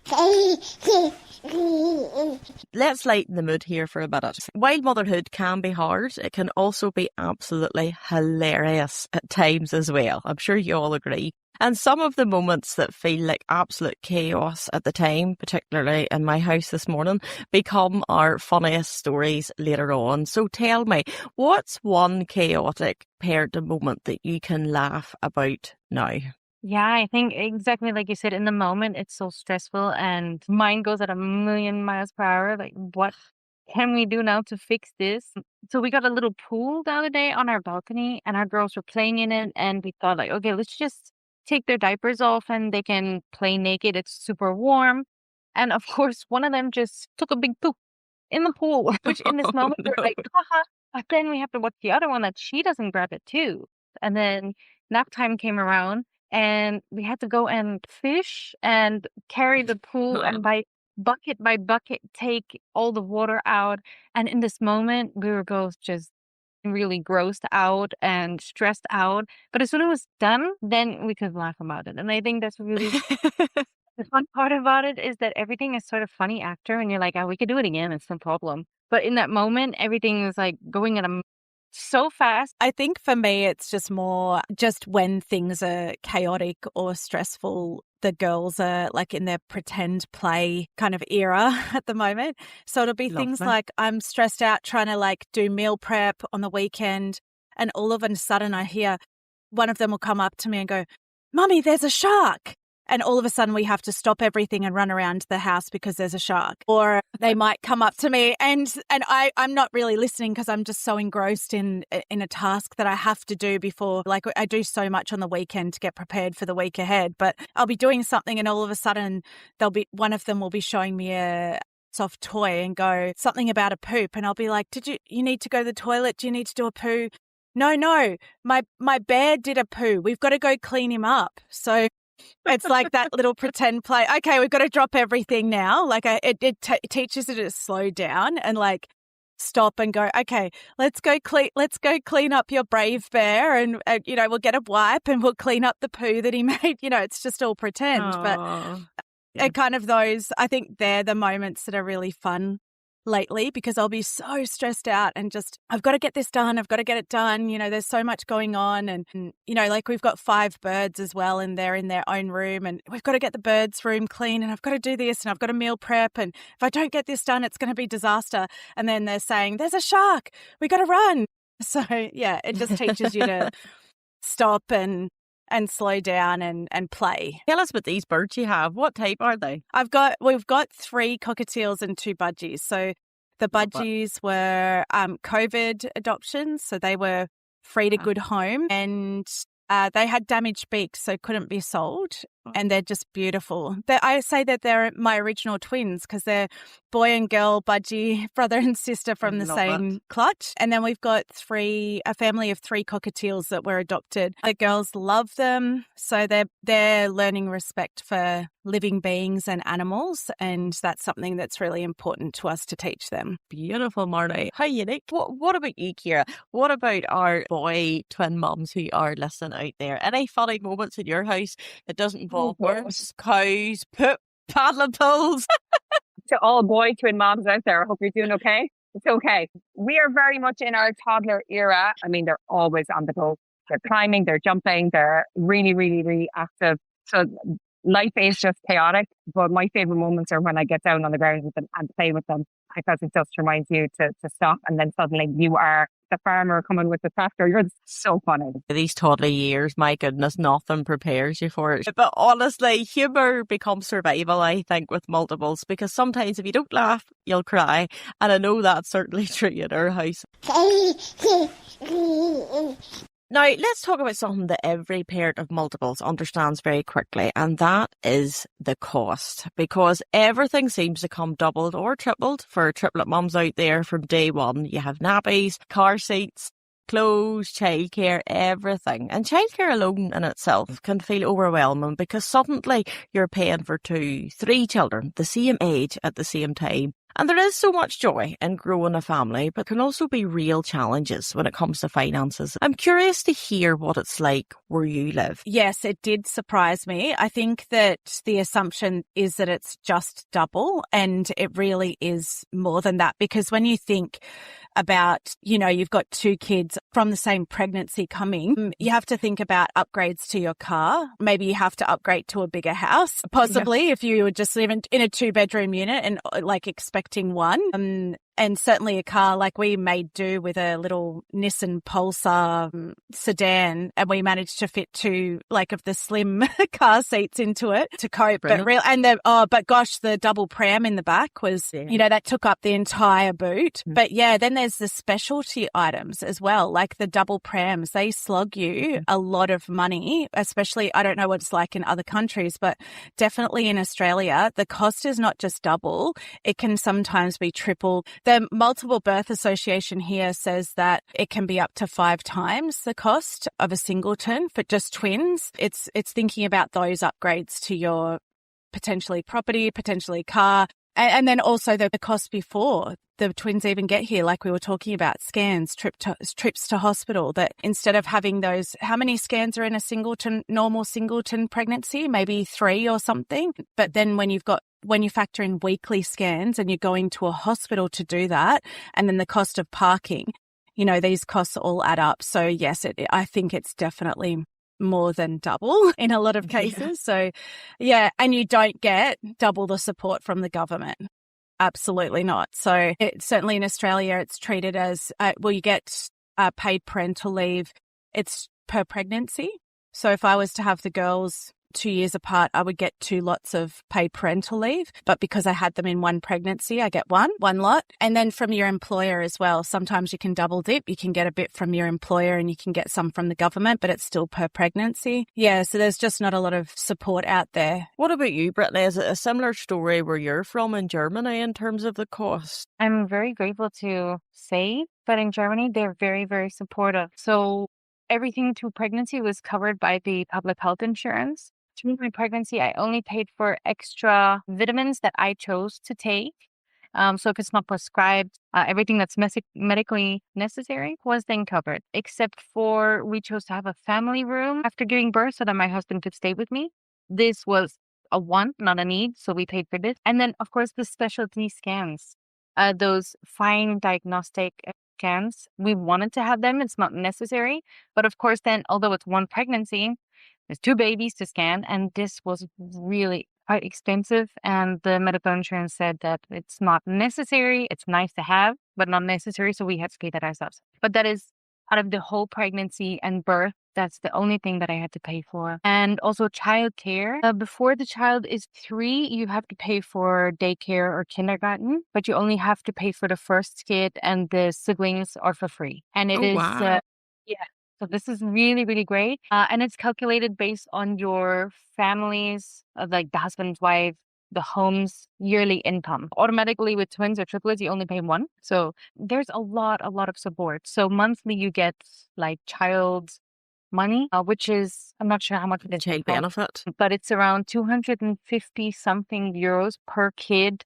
Let's lighten the mood here for a minute. While motherhood can be hard, it can also be absolutely hilarious at times as well. I'm sure you all agree. And some of the moments that feel like absolute chaos at the time, particularly in my house this morning, become our funniest stories later on. So tell me, what's one chaotic parenting moment that you can laugh about now? Yeah, I think exactly like you said, in the moment, it's so stressful and mine goes at 1,000,000 miles per hour. Like, what can we do now to fix this? So we got a little pool the other day on our balcony and our girls were playing in it. And we thought like, okay, let's just take their diapers off and they can play naked. It's super warm. And of course, one of them just took a big poop in the pool, which in this moment, we're like, haha. But then we have to watch the other one that she doesn't grab it too. And then nap time came around. And we had to go and fish and carry the pool and by bucket take all the water out. And in this moment, we were both just really grossed out and stressed out. But as soon as it was done, then we could laugh about it. And I think that's really the fun part about it is that everything is sort of funny after. And you're like, oh, we could do it again. It's no problem. But in that moment, everything is like going at a so fast. I think for me, it's just more just when things are chaotic or stressful, the girls are like in their pretend play kind of era at the moment. So it'll be things like I'm stressed out trying to like do meal prep on the weekend. And all of a sudden I hear one of them will come up to me and go, Mummy, there's a shark. And all of a sudden we have to stop everything and run around the house because there's a shark. Or they might come up to me and I'm not really listening because I'm just so engrossed in a task that I have to do before. Like I do so much on the weekend to get prepared for the week ahead. But I'll be doing something and all of a sudden one of them will be showing me a soft toy and go something about a poop. And I'll be like, you need to go to the toilet? Do you need to do a poo? No, my bear did a poo. We've got to go clean him up. So it's like that little pretend play. Okay, we've got to drop everything now. Like it teaches you to slow down and like stop and go, okay, let's go clean up your brave bear and we'll get a wipe and we'll clean up the poo that he made. It's just all pretend. Aww. But Yeah. kind of those, I think they're the moments that are really fun lately because I'll be so stressed out and just, I've got to get this done. I've got to get it done. There's so much going on. And like we've got 5 birds as well and they're in their own room and we've got to get the birds' room clean and I've got to do this and I've got to meal prep. And if I don't get this done, it's going to be disaster. And then they're saying, there's a shark. We got to run. So yeah, it just teaches you to stop and slow down and play. Tell us about these birds you have. What type are they? We've got 3 cockatiels and 2 budgies. So the budgies were COVID adoptions, so they were free to good home, and they had damaged beaks, so couldn't be sold. And they're just beautiful. I say that they're my original twins because they're boy and girl budgie, brother and sister from the same clutch. And then we've got a family of 3 cockatiels that were adopted. The girls love them, so they're learning respect for living beings and animals, and that's something that's really important to us to teach them. Beautiful, Marni. How unique. What about you, Ciara? What about our boy twin mums who are listening out there? Any funny moments in your house that doesn't involve worms, cows, poop, paddling pools? To all boy twin moms out there, I hope you're doing okay. It's okay. We are very much in our toddler era. I mean, they're always on the go. They're climbing, they're jumping, they're really, really, really active. So life is just chaotic. But my favorite moments are when I get down on the ground with them and play with them, because it just reminds you to stop. And then suddenly you are the farmer coming with the tractor. You're so funny. These toddler years, my goodness, nothing prepares you for it. But honestly, humour becomes survival, I think, with multiples, because sometimes if you don't laugh, you'll cry. And I know that's certainly true in our house. Now, let's talk about something that every parent of multiples understands very quickly, and that is the cost, because everything seems to come doubled or tripled for triplet mums out there from day one. You have nappies, car seats, clothes, childcare, everything. And childcare alone in itself can feel overwhelming because suddenly you're paying for 2, 3 children the same age at the same time. And there is so much joy in growing a family, but can also be real challenges when it comes to finances. I'm curious to hear what it's like where you live. Yes, it did surprise me. I think that the assumption is that it's just double, and it really is more than that, because when you think about, you've got 2 kids from the same pregnancy coming, you have to think about upgrades to your car. Maybe you have to upgrade to a bigger house, possibly, if you were just living in a 2-bedroom unit and like expecting one. And certainly a car, like we made do with a little Nissan Pulsar sedan, and we managed to fit 2 of the slim car seats into it to cope. Brilliant. But gosh, the double pram in the back was, that took up the entire boot. But yeah, then there's the specialty items as well, like the double prams. They slug you a lot of money, especially, I don't know what it's like in other countries, but definitely in Australia, the cost is not just double. It can sometimes be triple. The Multiple Birth Association here says that it can be up to 5 times the cost of a singleton for just twins. It's thinking about those upgrades to your potentially property, potentially car, and then also the cost before the twins even get here, like we were talking about, scans, trips to hospital, that instead of having those, how many scans are in a normal singleton pregnancy? Maybe 3 or something. But then when you factor in weekly scans and you're going to a hospital to do that, and then the cost of parking, these costs all add up. So yes, I think it's definitely more than double in a lot of cases. Yeah. So yeah, and you don't get double the support from the government. Absolutely not. So certainly in Australia, it's treated as, you get paid parental leave. It's per pregnancy. So if I was to have the girls 2 years apart, I would get 2 lots of paid parental leave. But because I had them in one pregnancy, I get one lot. And then from your employer as well. Sometimes you can double dip. You can get a bit from your employer and you can get some from the government, but it's still per pregnancy. Yeah, so there's just not a lot of support out there. What about you, Brittany? Is it a similar story where you're from in Germany in terms of the cost? I'm very grateful to say that in Germany, they're very, very supportive. So everything through pregnancy was covered by the public health insurance. Through my pregnancy, I only paid for extra vitamins that I chose to take. So if it's not prescribed, everything that's medically necessary was then covered, except for we chose to have a family room after giving birth so that my husband could stay with me. This was a want, not a need. So we paid for this. And then, of course, the specialty scans, those fine diagnostic scans. We wanted to have them. It's not necessary. But of course, then, although it's one pregnancy, there's 2 babies to scan, and this was really quite expensive. And the medical insurance said that it's not necessary. It's nice to have, but not necessary. So we had to pay that ourselves. But that is out of the whole pregnancy and birth. That's the only thing that I had to pay for. And also childcare. Before the child is 3, you have to pay for daycare or kindergarten, but you only have to pay for the first kid, and the siblings are for free. And it is, Wow. yeah. So this is really, really great. And it's calculated based on your family's, like the husband, wife, the home's yearly income. Automatically with twins or triplets, you only pay 1. So there's a lot of support. So monthly you get like child money, which is, I'm not sure how much it is, Child benefit. but it's around 250 something euros per kid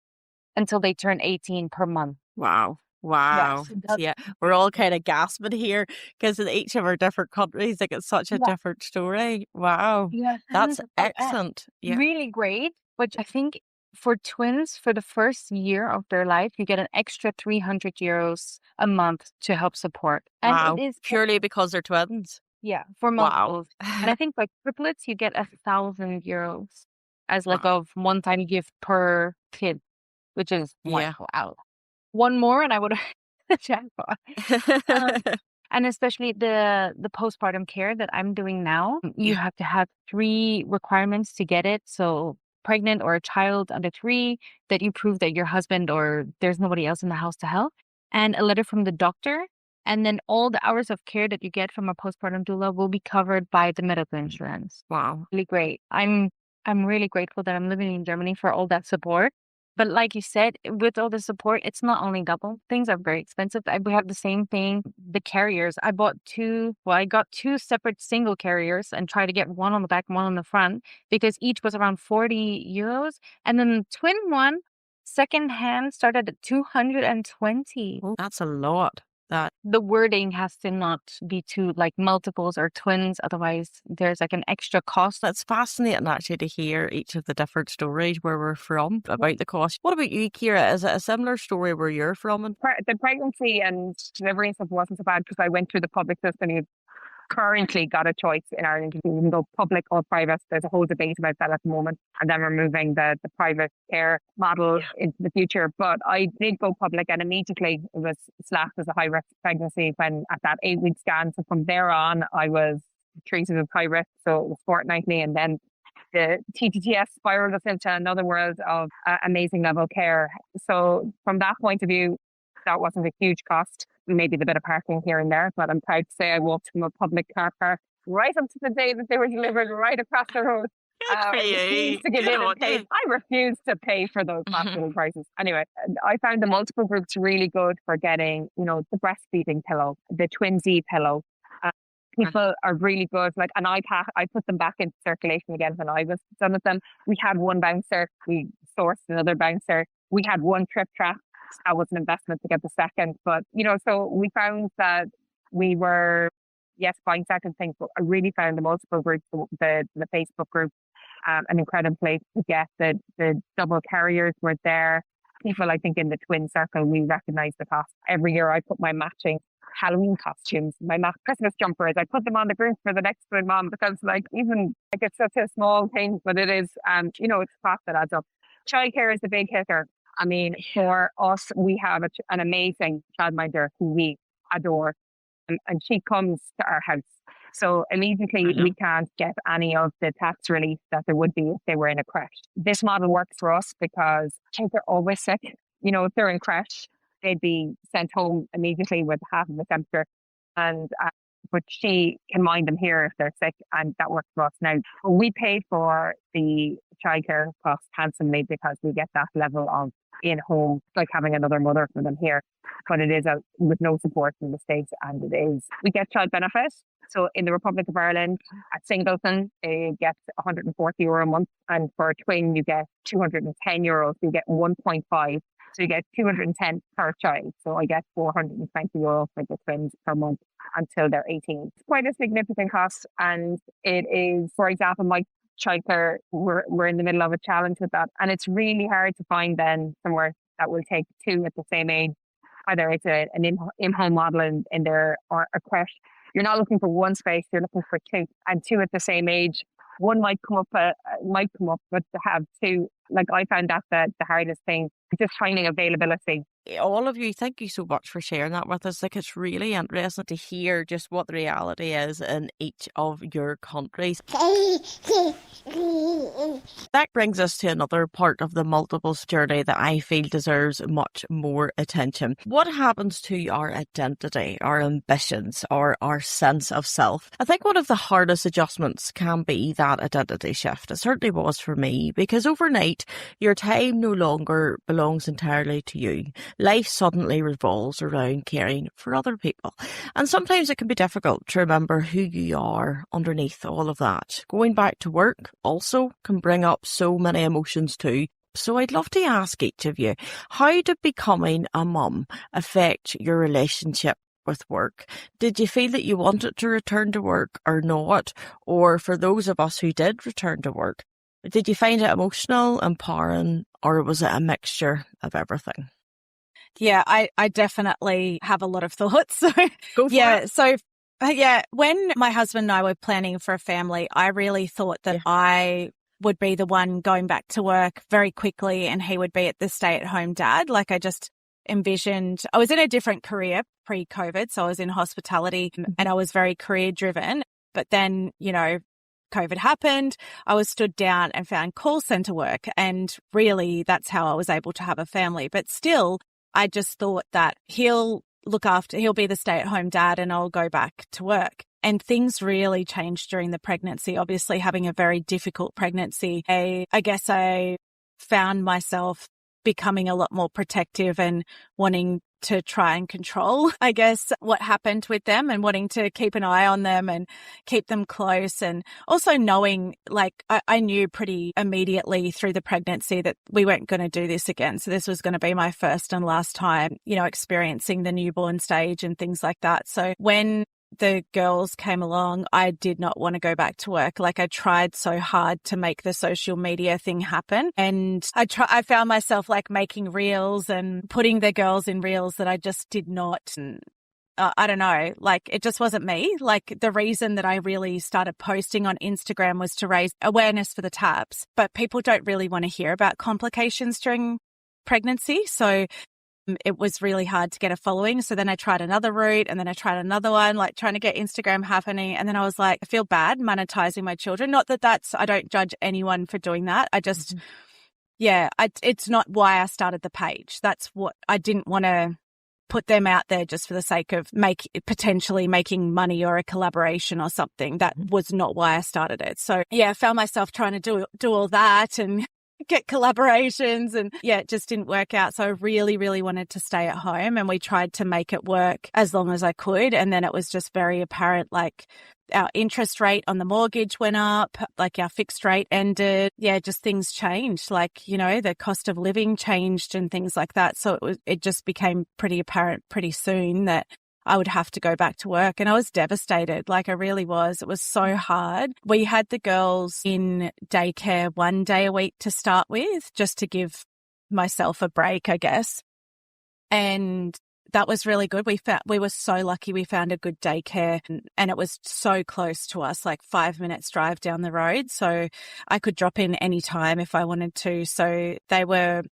until they turn 18 per month. Wow. Wow. so that's- Yeah, we're all kind of gasping here because in each of our different countries, like it's such a Yeah. different story. Wow. Yeah, That's and, excellent. Yeah. really great. But I think for twins, for the first year of their life, you get an extra 300 euros a month to help support. And Wow. it is, Purely because they're twins. yeah, for Wow. multiples. And I think like triplets, you get 1,000 euros as like Wow. a one-time gift per kid, which is Yeah. wow. One more and I would have jackpot. And especially the postpartum care that I'm doing now, you have to have 3 requirements to get it. So pregnant or a child under 3, that you prove that your husband or there's nobody else in the house to help, and a letter from the doctor. And then all the hours of care that you get from a postpartum doula will be covered by the medical insurance. Wow. Really great. I'm really grateful that I'm living in Germany for all that support. But like you said, with all the support, it's not only double. Things are very expensive. We have the same thing. The carriers. I got 2 separate single carriers and tried to get one on the back, one on the front, because each was around 40 euros. And then the twin one, secondhand, started at 220. Oh, that's a lot. That The wording has to not be too like multiples or twins. Otherwise, there's like an extra cost. That's fascinating actually to hear each of the different stories where we're from about the cost. What about you, Ciara? Is it a similar story where you're from? And The pregnancy and delivery stuff wasn't so bad because I went through the public system. You've currently got a choice in Ireland. You can go public or private. There's a whole debate about that at the moment. And then we're moving the private care model into the future. But I did go public and immediately it was slapped as a high risk pregnancy when at that 8-week scan. So from there on, I was treated as high risk. So it was fortnightly. And then the TTTS spiraled us into another world of amazing level care. So from that point of view, that wasn't a huge cost. Maybe the bit of parking here and there, but I'm proud to say I walked from a public car park right up to the day that they were delivered right across the road. I refused to give in and pay. I refused to pay for those hospital prices. Anyway, I found the multiple groups really good for getting, the breastfeeding pillow, the Twinsy pillow. People are really good. And I put them back into circulation again when I was done with them. We had one bouncer. We sourced another bouncer. We had one trip trap. That was an investment to get the second. But, so we found that we were, yes, buying second things, but I really found the multiple groups, the Facebook group, an incredible place to get the double carriers were there. People, I think, in the twin circle, we recognize the cost. Every year I put my matching Halloween costumes, my Christmas jumpers, I put them on the group for the next twin mom because it's such a small thing, but it is, it's a cost that adds up. Childcare is the big hitter. I mean, for us, we have an amazing childminder who we adore, and she comes to our house. So immediately we can't get any of the tax relief that there would be if they were in a creche. This model works for us because kids are always sick. You know, if they're in creche, they'd be sent home immediately with half of the temperature. And but she can mind them here if they're sick, and that works for us. Now, we pay for the childcare costs handsomely because we get that level of in-home, like having another mother for them here. But it is with no support from the state, and we get child benefits. So in the Republic of Ireland, a singleton gets €140 a month, and for a twin, you get €210. You get 1.5. So you get 210 per child. So I get €420 for the twins per month until they're 18. It's quite a significant cost. And it is, for example, my childcare, we're in the middle of a challenge with that. And it's really hard to find then somewhere that will take two at the same age, either it's an in-home model in there or a creche. You're not looking for one space, you're looking for two, and two at the same age. One might come up, but to have two, like I found that the hardest thing, just finding availability. All of you, thank you so much for sharing that with us. Like, it's really interesting to hear just what the reality is in each of your countries. That brings us to another part of the multiples journey that I feel deserves much more attention. What happens to our identity, our ambitions, or our sense of self? I think one of the hardest adjustments can be that identity shift. It certainly was for me, because overnight, your time no longer belongs entirely to you. Life suddenly revolves around caring for other people. And sometimes it can be difficult to remember who you are underneath all of that. Going back to work also can bring up so many emotions too. So I'd love to ask each of you, how did becoming a mum affect your relationship with work? Did you feel that you wanted to return to work or not? Or for those of us who did return to work, did you find it emotional, empowering, or was it a mixture of everything? Yeah, I definitely have a lot of thoughts. Go for it. So when my husband and I were planning for a family, I really thought that I would be the one going back to work very quickly and he would be at the stay-at-home dad. Like, I just envisioned, I was in a different career pre-COVID, so I was in hospitality and I was very career-driven. But then, you know, COVID happened, I was stood down and found call center work. And really, that's how I was able to have a family. But still, I just thought that he'll be the stay-at-home dad and I'll go back to work. And things really changed during the pregnancy, obviously having a very difficult pregnancy. I guess I found myself becoming a lot more protective and wanting to try and control, I guess, what happened with them and wanting to keep an eye on them and keep them close. And also knowing, like, I knew pretty immediately through the pregnancy that we weren't going to do this again. So this was going to be my first and last time, you know, experiencing the newborn stage and things like that. So when the girls came along, I did not want to go back to work. Like, I tried so hard to make the social media thing happen. And I found myself like making reels and putting the girls in reels that I just did not. I don't know, like, it just wasn't me. Like, the reason that I really started posting on Instagram was to raise awareness for the TAPS, but people don't really want to hear about complications during pregnancy. So it was really hard to get a following. So then I tried another route and then I tried another one, like trying to get Instagram happening. And then I was like, I feel bad monetizing my children. Not that I don't judge anyone for doing that. I just, it's not why I started the page. That's what I didn't want to put them out there just for the sake of potentially making money or a collaboration or something. That was not why I started it. So I found myself trying to do all that and get collaborations and it just didn't work out. So I really, really wanted to stay at home and we tried to make it work as long as I could. And then it was just very apparent, like, our interest rate on the mortgage went up, like our fixed rate ended. Just things changed, like, you know, the cost of living changed and things like that. So it just became pretty apparent pretty soon that I would have to go back to work. And I was devastated. Like, I really was. It was so hard. We had the girls in daycare 1 day a week to start with, just to give myself a break, I guess. And that was really good. We were so lucky we found a good daycare and it was so close to us, like 5 minutes drive down the road. So I could drop in any time if I wanted to. So they were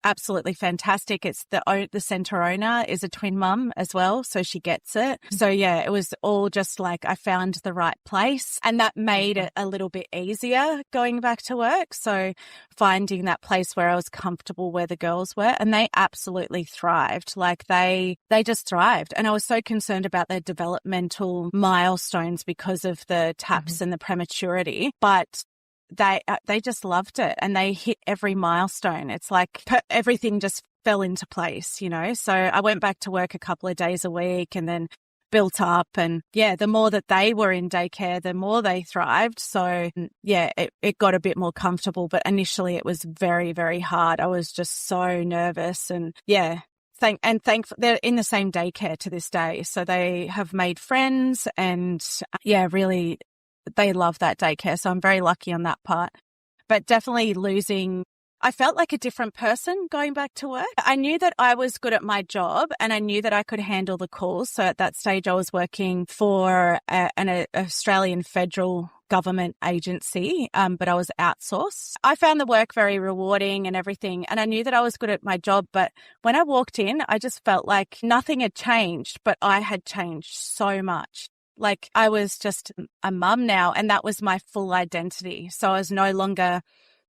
absolutely fantastic. It's the center owner is a twin mum as well, so she gets it. So yeah, it was all just like I found the right place, and that made it a little bit easier going back to work. So finding that place where I was comfortable, where the girls were, and they absolutely thrived. Like they just thrived. And I was so concerned about their developmental milestones because of the taps and the prematurity, but they just loved it, and they hit every milestone. It's like everything just fell into place, you know. So I went back to work a couple of days a week and then built up, and yeah, the more that they were in daycare, the more they thrived. So yeah, it got a bit more comfortable, but initially it was very, very hard. I was just so nervous, and yeah, thankful they're in the same daycare to this day. So they have made friends, and yeah, really they love that daycare. So I'm very lucky on that part. But definitely I felt like a different person going back to work. I knew that I was good at my job, and I knew that I could handle the calls. So at that stage, I was working for an Australian federal government agency, but I was outsourced. I found the work very rewarding and everything, and I knew that I was good at my job. But when I walked in, I just felt like nothing had changed, but I had changed so much. Like I was just a mum now, and that was my full identity. So I was no longer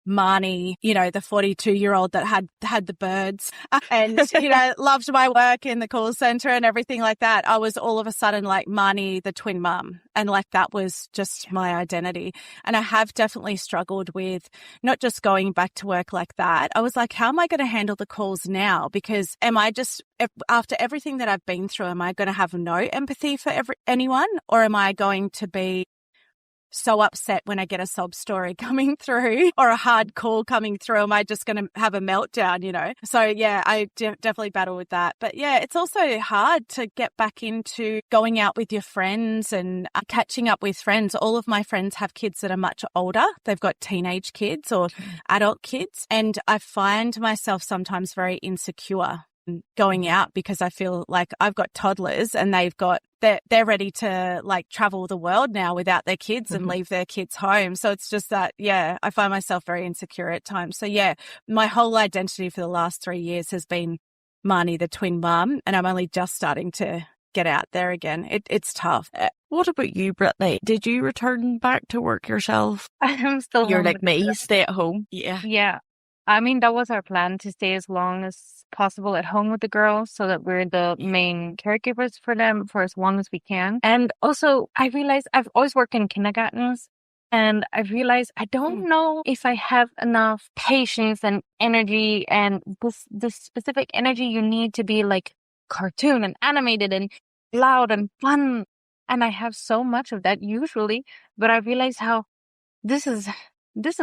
Marni, you know, the 42-year-old that had the birds and, you know, loved my work in the call center and everything like that. I was all of a sudden like Marni, the twin mum. And like that was just my identity. And I have definitely struggled with not just going back to work like that. I was like, how am I going to handle the calls now? Because after everything that I've been through, am I going to have no empathy for anyone? Or am I going to be so upset when I get a sob story coming through or a hard call coming through? Am I just going to have a meltdown, you know? So yeah, I definitely battle with that. But yeah, it's also hard to get back into going out with your friends and catching up with friends. All of my friends have kids that are much older. They've got teenage kids or adult kids. And I find myself sometimes very insecure going out because I feel like I've got toddlers and they're ready to like travel the world now without their kids and leave their kids home. So it's just that, yeah, I find myself very insecure at times. So yeah, my whole identity for the last 3 years has been Marni, the twin mum, and I'm only just starting to get out there again. It's tough. What about you, Britney? Did you return back to work yourself? I'm still You're home like with me, the- stay at home. Yeah. Yeah. I mean, that was our plan, to stay as long as possible at home with the girls so that we're the main caregivers for them for as long as we can. And also, I realized I've always worked in kindergartens, and I realized I don't know if I have enough patience and energy, and this specific energy you need to be like cartoon and animated and loud and fun. And I have so much of that usually, but I realized how this is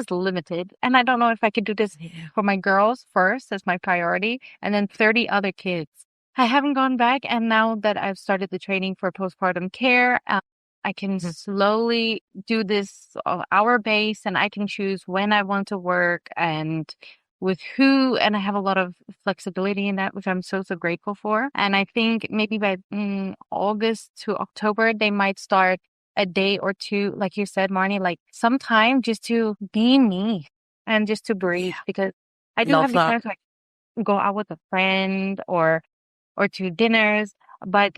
limited, and I don't know if I could do this for my girls first as my priority, and then 30 other kids. I haven't gone back, and now that I've started the training for postpartum care, I can slowly do this hour base, and I can choose when I want to work and with who, and I have a lot of flexibility in that, which I'm so grateful for. And I think maybe by August to October, they might start a day or two, like you said, Marni, like some time just to be me and just to breathe, because I do have the chance to like go out with a friend or to dinners, but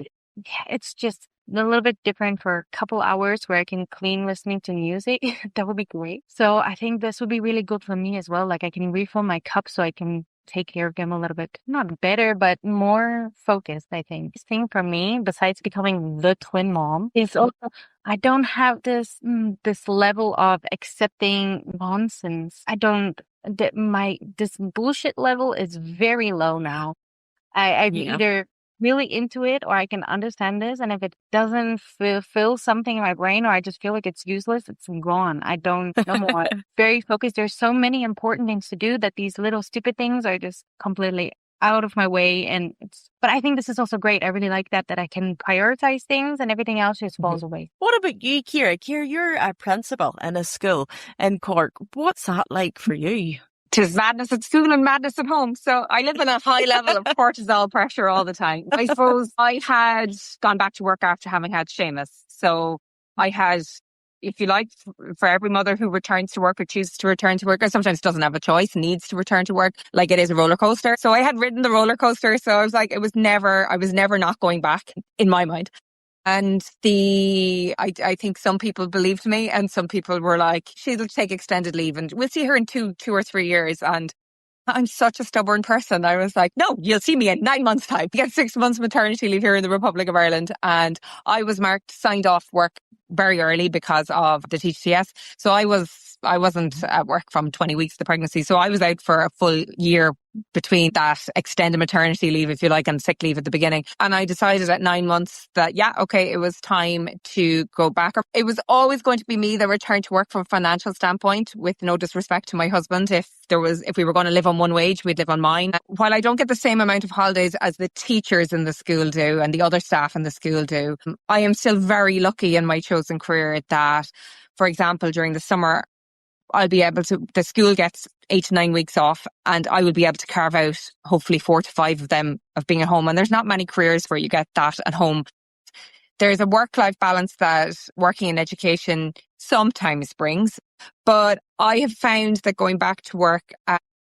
it's just a little bit different for a couple hours where I can clean listening to music. That would be great. So I think this would be really good for me as well. Like I can refill my cup so I can take care of them a little bit, not better, but more focused, I think. This thing for me, besides becoming the twin mom, is also I don't have this level of accepting nonsense. I don't, this bullshit level is very low now. I'm either really into it or I can understand this. And if it doesn't fill something in my brain, or I just feel like it's useless, it's gone. I don't know more. Very focused. There's so many important things to do that these little stupid things are just completely out of my way. But I think this is also great. I really like that I can prioritize things and everything else just falls away. What about you, Ciara? Ciara, you're a principal in a school in Cork. What's that like for you? 'Tis madness at school and madness at home. So I live in a high level of cortisol pressure all the time. I suppose I had gone back to work after having had Seamus. So I had if you like, for every mother who returns to work or chooses to return to work, or sometimes doesn't have a choice, needs to return to work, like it is a roller coaster. So I had ridden the roller coaster. So I was like, I was never not going back in my mind. And I think some people believed me and some people were like, she'll take extended leave and we'll see her in two or 3 years. And I'm such a stubborn person. I was like, no, you'll see me in 9 months' time. You get 6 months maternity leave here in the Republic of Ireland. And I was signed off work very early because of the TTS. So I wasn't at work from 20 weeks of the pregnancy. So I was out for a full year between that extended maternity leave, if you like, and sick leave at the beginning. And I decided at 9 months that, yeah, okay, it was time to go back. It was always going to be me that returned to work from a financial standpoint, with no disrespect to my husband. If we were going to live on one wage, we'd live on mine. While I don't get the same amount of holidays as the teachers in the school do and the other staff in the school do, I am still very lucky in my chosen career that, for example, during the summer, the school gets 8 to 9 weeks off and I will be able to carve out hopefully 4 to 5 of them of being at home. And there's not many careers where you get that at home. There's a work-life balance that working in education sometimes brings, but I have found that going back to work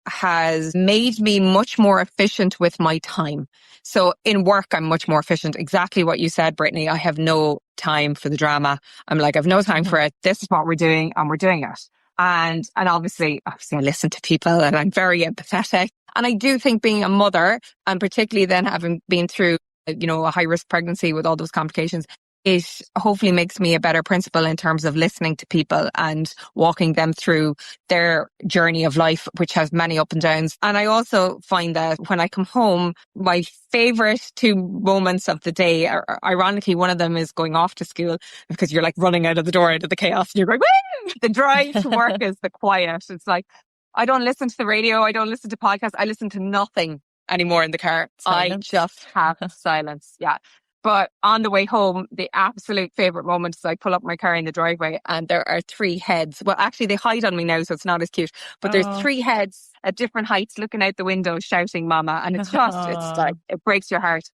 has made me much more efficient with my time. So in work, I'm much more efficient. Exactly what you said, Brittany. I have no time for the drama. I'm like, I've no time for it. This is what we're doing and we're doing it. And obviously I listen to people and I'm very empathetic. And I do think being a mother, and particularly then having been through, a high risk pregnancy with all those complications, it hopefully makes me a better principal in terms of listening to people and walking them through their journey of life, which has many up and downs. And I also find that when I come home, my favorite 2 moments of the day are, ironically, one of them is going off to school, because you're like running out of the door, out of the chaos, and you're going, woo! The drive to work is the quiet. It's like, I don't listen to the radio. I don't listen to podcasts. I listen to nothing anymore in the car. Silence. I just have silence. Yeah. But on the way home, the absolute favourite moment is I pull up my car in the driveway and there are 3 heads. Well, actually, they hide on me now, so it's not as cute. But there's 3 heads at different heights looking out the window shouting mama. And it's like, it breaks your heart.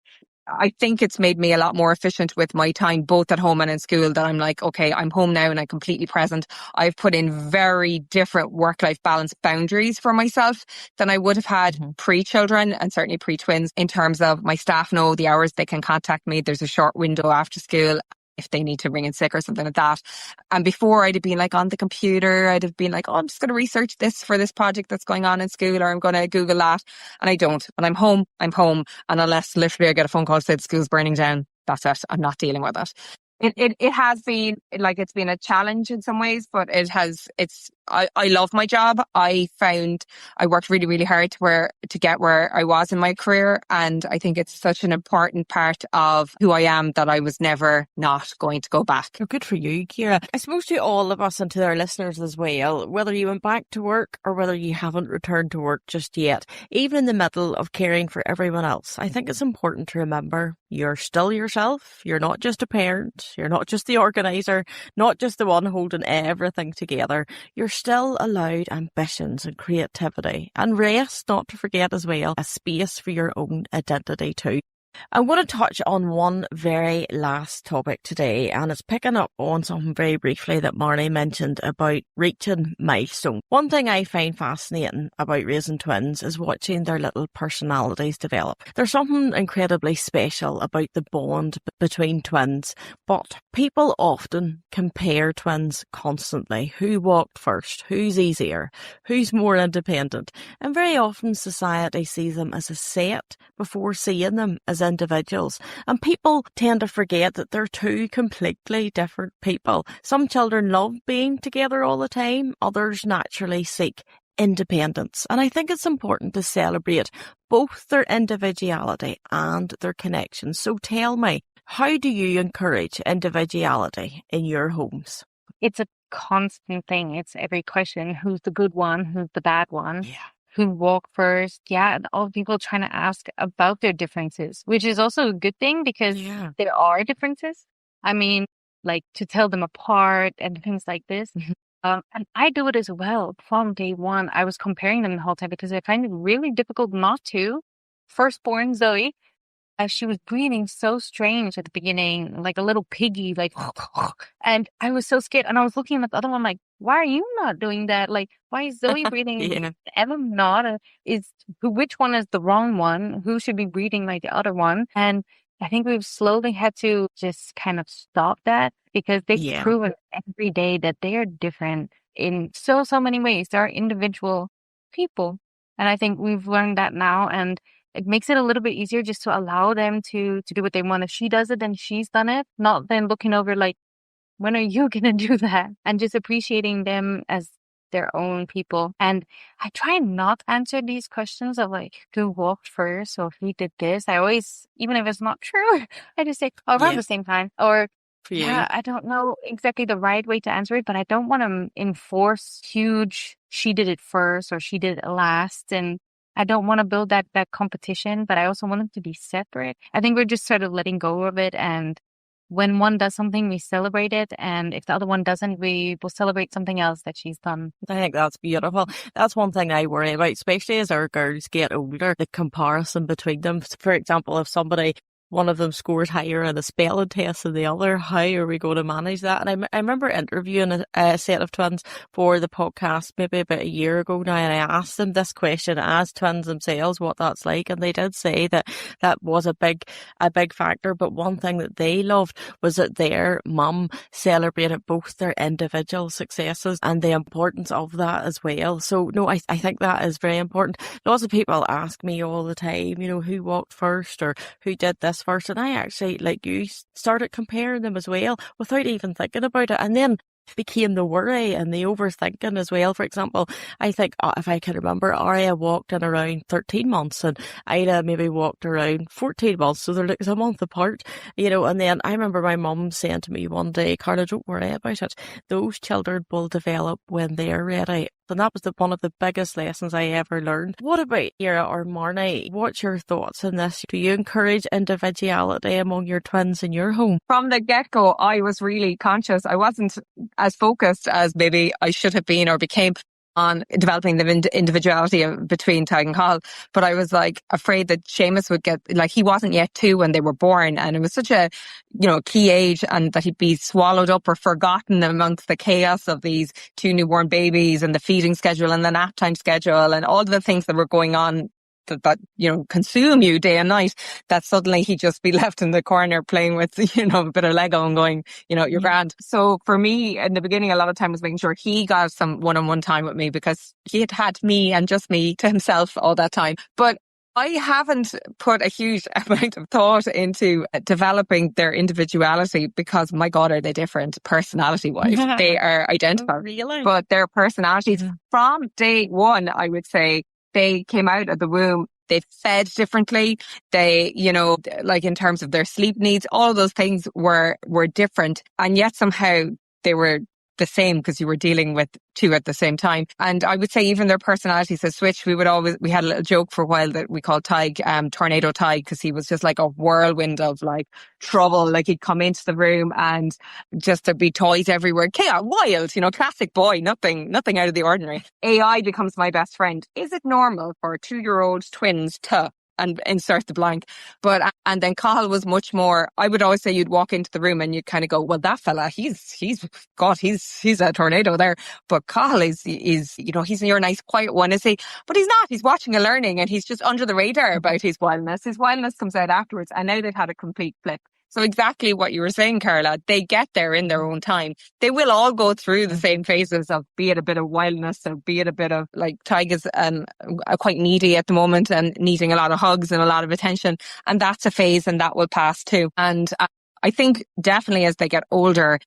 I think it's made me a lot more efficient with my time, both at home and in school, that I'm like, okay, I'm home now and I'm completely present. I've put in very different work-life balance boundaries for myself than I would have had pre-children, and certainly pre-twins, in terms of my staff know the hours they can contact me. There's a short window after school if they need to ring in sick or something like that. And before, I'd have been like on the computer, I'd have been like, oh, I'm just going to research this for this project that's going on in school, or I'm going to Google that. And I don't. And I'm home. And unless literally I get a phone call to say the school's burning down, that's it. I'm not dealing with it. It has been like, it's been a challenge in some ways, but I love my job. I found I worked really, really hard to get where I was in my career. And I think it's such an important part of who I am that I was never not going to go back. Oh, good for you, Ciara. I suppose to all of us and to our listeners as well, whether you went back to work or whether you haven't returned to work just yet, even in the middle of caring for everyone else, I think it's important to remember you're still yourself. You're not just a parent. You're not just the organiser, not just the one holding everything together. You're still allowed ambitions and creativity and rest, not to forget as well, a space for your own identity too. I want to touch on one very last topic today, and it's picking up on something very briefly that Marni mentioned about reaching milestones. One thing I find fascinating about raising twins is watching their little personalities develop. There's something incredibly special about the bond between twins, but people often compare twins constantly. Who walked first? Who's easier? Who's more independent? And very often society sees them as a set before seeing them as individuals, and people tend to forget that they're 2 completely different people. Some children love being together all the time, others naturally seek independence, and I think it's important to celebrate both their individuality and their connection. So tell me, how do you encourage individuality in your homes? It's a constant thing. It's every question, who's the good one, who's the bad one? Yeah. Who walk first. Yeah. And all people trying to ask about their differences, which is also a good thing because there are differences. I mean, like to tell them apart and things like this. And I do it as well from day one. I was comparing them the whole time because I find it really difficult not to. Firstborn Zoe, she was breathing so strange at the beginning, like a little piggy, like, and I was so scared. And I was looking at the other one, like, why are you not doing that? Like, why is Zoe breathing? Yeah. Emma not? Which one is the wrong one? Who should be breathing like the other one? And I think we've slowly had to just kind of stop that because they've Yeah. proven every day that they are different in so many ways. They are individual people. And I think we've learned that now. And it makes it a little bit easier just to allow them to do what they want. If she does it, then she's done it. Not then looking over like, when are you going to do that? And just appreciating them as their own people. And I try not to answer these questions of like, who walked first or who did this. I always, even if it's not true, I just say, oh, around Yeah. the same time. Or, For you. yeah, I don't know exactly the right way to answer it, but I don't want to enforce huge, she did it first or she did it last. And I don't want to build that competition, but I also want them to be separate. I think we're just sort of letting go of it. And when one does something, we celebrate it. And if the other one doesn't, we will celebrate something else that she's done. I think that's beautiful. That's one thing I worry about, especially as our girls get older, the comparison between them. For example, if one of them scores higher in a spelling test than the other, how are we going to manage that? And I remember interviewing a set of twins for the podcast maybe about a year ago now, and I asked them this question as twins themselves, what that's like, and they did say that was a big factor. But one thing that they loved was that their mum celebrated both their individual successes and the importance of that as well. So no, I think that is very important. Lots of people ask me all the time, who walked first or who did this first, and I actually, like you, started comparing them as well without even thinking about it, and then became the worry and the overthinking as well. For example, I think if I can remember, Aria walked in around 13 months and Ida maybe walked around 14 months, so they're like a month apart, and then I remember my mum saying to me one day, Carla, don't worry about it, those children will develop when they're ready. And that was one of the biggest lessons I ever learned. What about Ciara or Marni? What's your thoughts on this? Do you encourage individuality among your twins in your home? From the get-go, I was really conscious. I wasn't as focused as maybe I should have been or became on developing the individuality between Tig and Carl. But I was like afraid that Seamus would get, like, he wasn't yet 2 when they were born. And it was such a, key age, and that he'd be swallowed up or forgotten amongst the chaos of these 2 newborn babies and the feeding schedule and the nap time schedule and all the things that were going on that consume you day and night, that suddenly he'd just be left in the corner playing with, a bit of Lego and going, you're grand. So for me, in the beginning, a lot of time was making sure he got some one-on-one time with me, because he had me and just me to himself all that time. But I haven't put a huge amount of thought into developing their individuality, because, my God, are they different personality-wise. They are identical. Really? But their personalities from day one, I would say, they came out of the womb, they fed differently. They, like in terms of their sleep needs, all of those things were different. And yet somehow they were the same, because you were dealing with 2 at the same time. And I would say even their personalities have switched. We had a little joke for a while that we called Tig, Tornado Tig, because he was just like a whirlwind of like trouble. Like, he'd come into the room and just there'd be toys everywhere. Chaos, wild, classic boy, nothing out of the ordinary. AI becomes my best friend. Is it normal for 2-year-old twins to, and insert the blank? And then Cathal was much more, I would always say, you'd walk into the room and you'd kind of go, well, that fella, he's a tornado there. But Cathal is, he's your nice quiet one, is he? But he's not. He's watching and learning, and he's just under the radar about his wildness. His wildness comes out afterwards, and now they've had a complete flip. So exactly what you were saying, Carla, they get there in their own time. They will all go through the same phases of, be it a bit of wildness, or be it a bit of, like, Tig is quite needy at the moment and needing a lot of hugs and a lot of attention. And that's a phase, and that will pass too. And I think definitely as they get older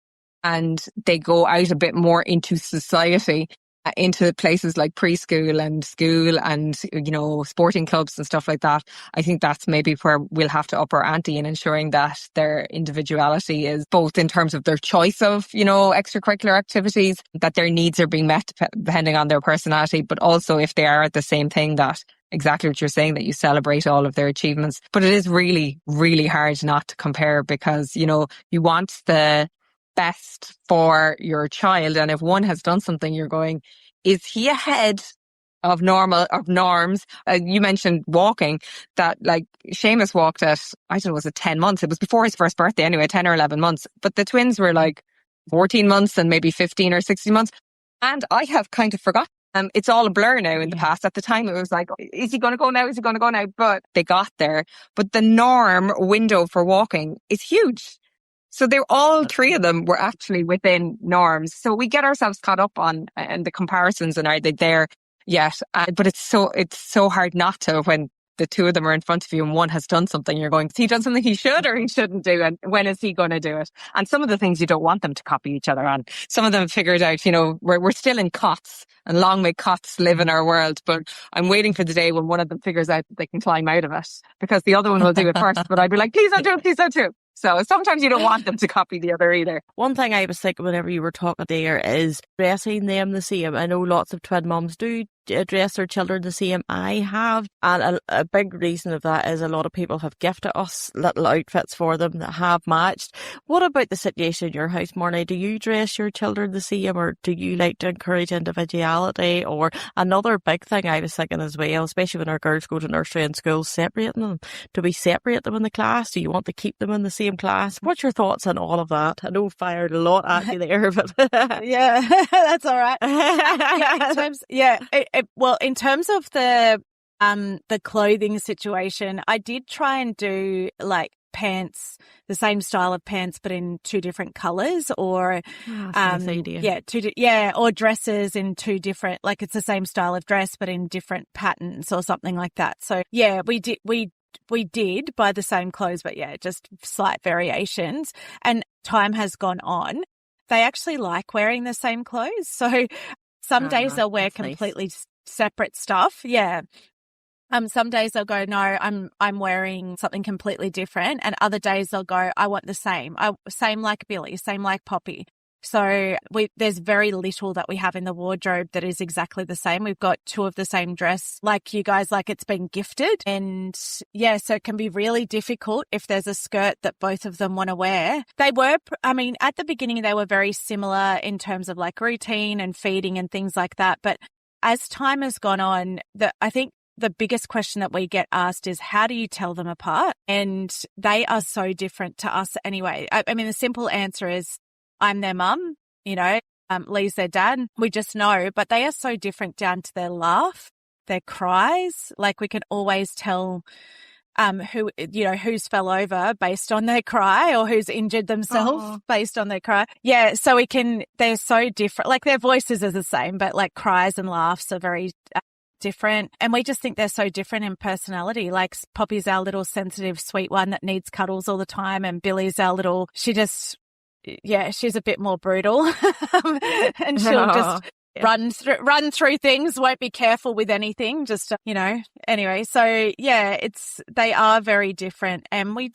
and they go out a bit more into society, into places like preschool and school and, sporting clubs and stuff like that, I think that's maybe where we'll have to up our ante in ensuring that their individuality is both in terms of their choice of, extracurricular activities, that their needs are being met depending on their personality, but also if they are at the same thing, that exactly what you're saying, that you celebrate all of their achievements. But it is really, really hard not to compare, because, you want the best for your child. And if one has done something, you're going, is he ahead of norms. You mentioned walking, that like Seamus walked at, I don't know, was it 10 months? It was before his first birthday anyway, 10 or 11 months. But the twins were like 14 months and maybe 15 or 16 months. And I have kind of forgotten. It's all a blur now in the past. At the time, it was like, is he going to go now? Is he going to go now? But they got there. But the norm window for walking is huge. So they're all three of them were actually within norms. So we get ourselves caught up on and the comparisons and are they there yet? But it's so hard not to when the two of them are in front of you and one has done something. You're going, has he done something he should or he shouldn't do? And when is he going to do it? And some of the things you don't want them to copy each other on. Some of them figured out, we're still in cots and long may cots live in our world. But I'm waiting for the day when one of them figures out that they can climb out of it because the other one will do it first. But I'd be like, please don't do it. Please don't do it. So sometimes you don't want them to copy the other either. One thing I was thinking whenever you were talking there is dressing them the same. I know lots of twin mums do dress their children the same. I have. And a big reason of that is a lot of people have gifted us little outfits for them that have matched. What about the situation in your house, Marni? Do you dress your children the same or do you like to encourage individuality? Or another big thing I was thinking as well, especially when our girls go to nursery and school, separating them. Do we separate them in the class? Do you want to keep them in the same class? What's your thoughts on all of that? I know I fired a lot at you there, but yeah, that's all right. In terms of the clothing situation, I did try and do like pants, the same style of pants, but in two different colors, or or dresses in two different, like it's the same style of dress but in different patterns or something like that. So yeah, we did buy the same clothes, but yeah, just slight variations. And time has gone on. They actually like wearing the same clothes. So some days they'll wear completely separate stuff. Yeah. Some days they'll go, no, I'm wearing something completely different. And other days they'll go, I want the same. Same like Billy, same like Poppy. So there's very little that we have in the wardrobe that is exactly the same. We've got two of the same dress, like you guys, like it's been gifted. And yeah, so it can be really difficult if there's a skirt that both of them want to wear. At the beginning, they were very similar in terms of like routine and feeding and things like that. But as time has gone on, I think the biggest question that we get asked is, how do you tell them apart? And they are so different to us anyway. The simple answer is, I'm their mum, Lee's their dad. We just know, but they are so different down to their laugh, their cries. Like we can always tell who's fell over based on their cry or who's injured themselves based on their cry. Yeah, so they're so different. Like their voices are the same, but like cries and laughs are very different. And we just think they're so different in personality. Like Poppy's our little sensitive, sweet one that needs cuddles all the time. And Billy's our little, she's a bit more brutal and she'll just run through things, won't be careful with anything, just, anyway. So yeah, they are very different. And we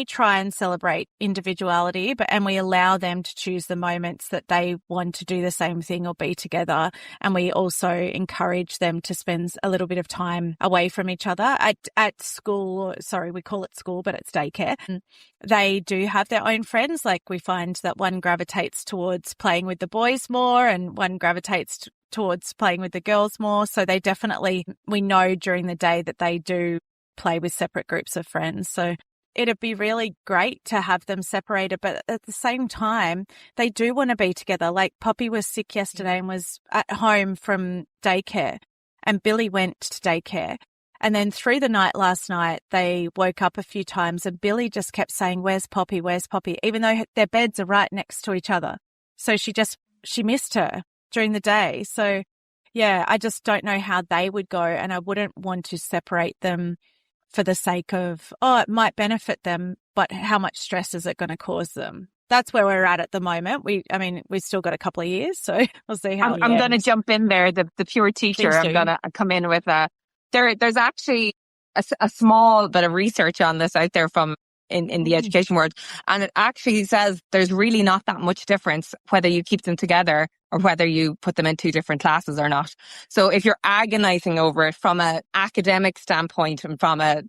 try and celebrate individuality, and we allow them to choose the moments that they want to do the same thing or be together. And we also encourage them to spend a little bit of time away from each other at school. Sorry, we call it school, but it's daycare. They do have their own friends. Like we find that one gravitates towards playing with the boys more and one gravitates towards playing with the girls more. So we know during the day that they do play with separate groups of friends. So it'd be really great to have them separated, but at the same time, they do want to be together. Like Poppy was sick yesterday and was at home from daycare, and Billy went to daycare. And then through the night last night, they woke up a few times and Billy just kept saying, where's Poppy? Where's Poppy? Even though their beds are right next to each other. So she missed her during the day. So yeah, I just don't know how they would go, and I wouldn't want to separate them for the sake of, it might benefit them, but how much stress is it going to cause them? That's where we're at the moment. We've still got a couple of years, so we'll see how. I'm going to jump in there, the pure teacher. I'm going to come in with there's actually a small bit of research on this out there from in the education world. And it actually says there's really not that much difference whether you keep them together or whether you put them in two different classes or not. So if you're agonizing over it from an academic standpoint and from a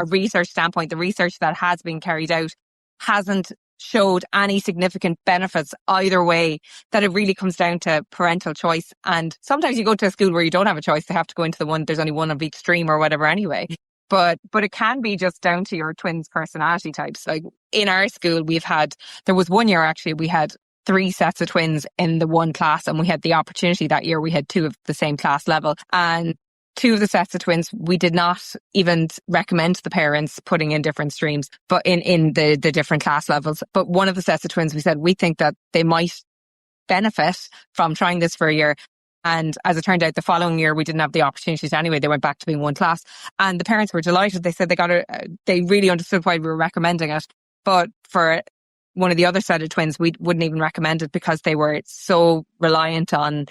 research standpoint, the research that has been carried out hasn't showed any significant benefits either way, that it really comes down to parental choice. And sometimes you go to a school where you don't have a choice. They have to go into the one, there's only one of each stream or whatever anyway. But it can be just down to your twins' personality types. Like in our school, there was one year actually, we had 3 sets of twins in the one class, and we had the opportunity that year, we had 2 of the same class level. And 2 of the sets of twins, we did not even recommend to the parents putting in different streams, but in the different class levels. But one of the sets of twins, we said, we think that they might benefit from trying this for a year. And as it turned out, the following year, we didn't have the opportunities anyway. They went back to being one class, and the parents were delighted. They said they really understood why we were recommending it. But for one of the other set of twins, we wouldn't even recommend it because they were so reliant on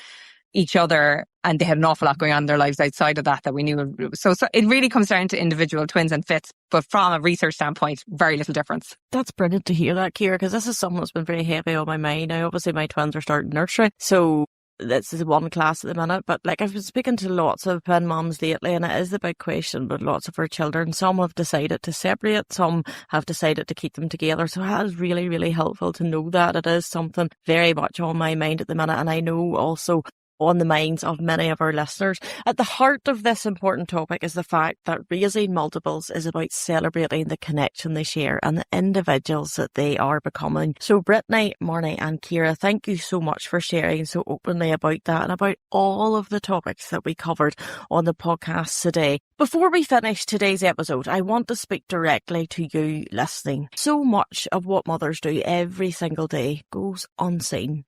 each other, and they had an awful lot going on in their lives outside of that we knew. So it really comes down to individual twins and fits, but from a research standpoint, very little difference. That's brilliant to hear that, Ciara, because this is something that's been very heavy on my mind. Now, obviously, my twins are starting nursery, so this is one class at the minute, but like I've been speaking to lots of twin mums lately, and it is the big question with lots of our children. Some have decided to separate, some have decided to keep them together. So that is really, really helpful to know that. It is something very much on my mind at the minute, and I know also on the minds of many of our listeners. At the heart of this important topic is the fact that raising multiples is about celebrating the connection they share and the individuals that they are becoming. So Britney, Marni and Ciara, thank you so much for sharing so openly about that and about all of the topics that we covered on the podcast today. Before we finish today's episode, I want to speak directly to you listening. So much of what mothers do every single day goes unseen,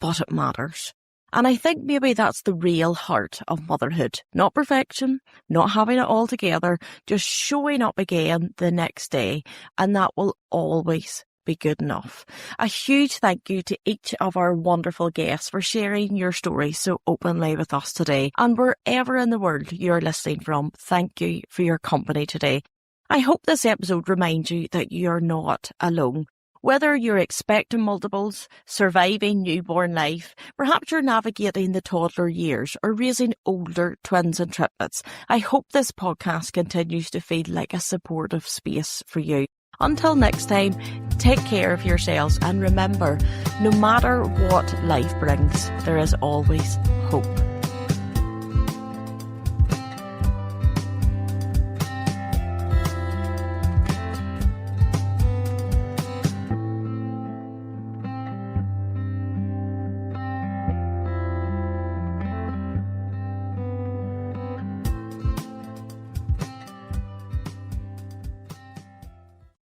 but it matters. And I think maybe that's the real heart of motherhood. Not perfection, not having it all together, just showing up again the next day. And that will always be good enough. A huge thank you to each of our wonderful guests for sharing your stories so openly with us today. And wherever in the world you're listening from, thank you for your company today. I hope this episode reminds you that you're not alone. Whether you're expecting multiples, surviving newborn life, perhaps you're navigating the toddler years or raising older twins and triplets, I hope this podcast continues to feel like a supportive space for you. Until next time, take care of yourselves and remember, no matter what life brings, there is always hope.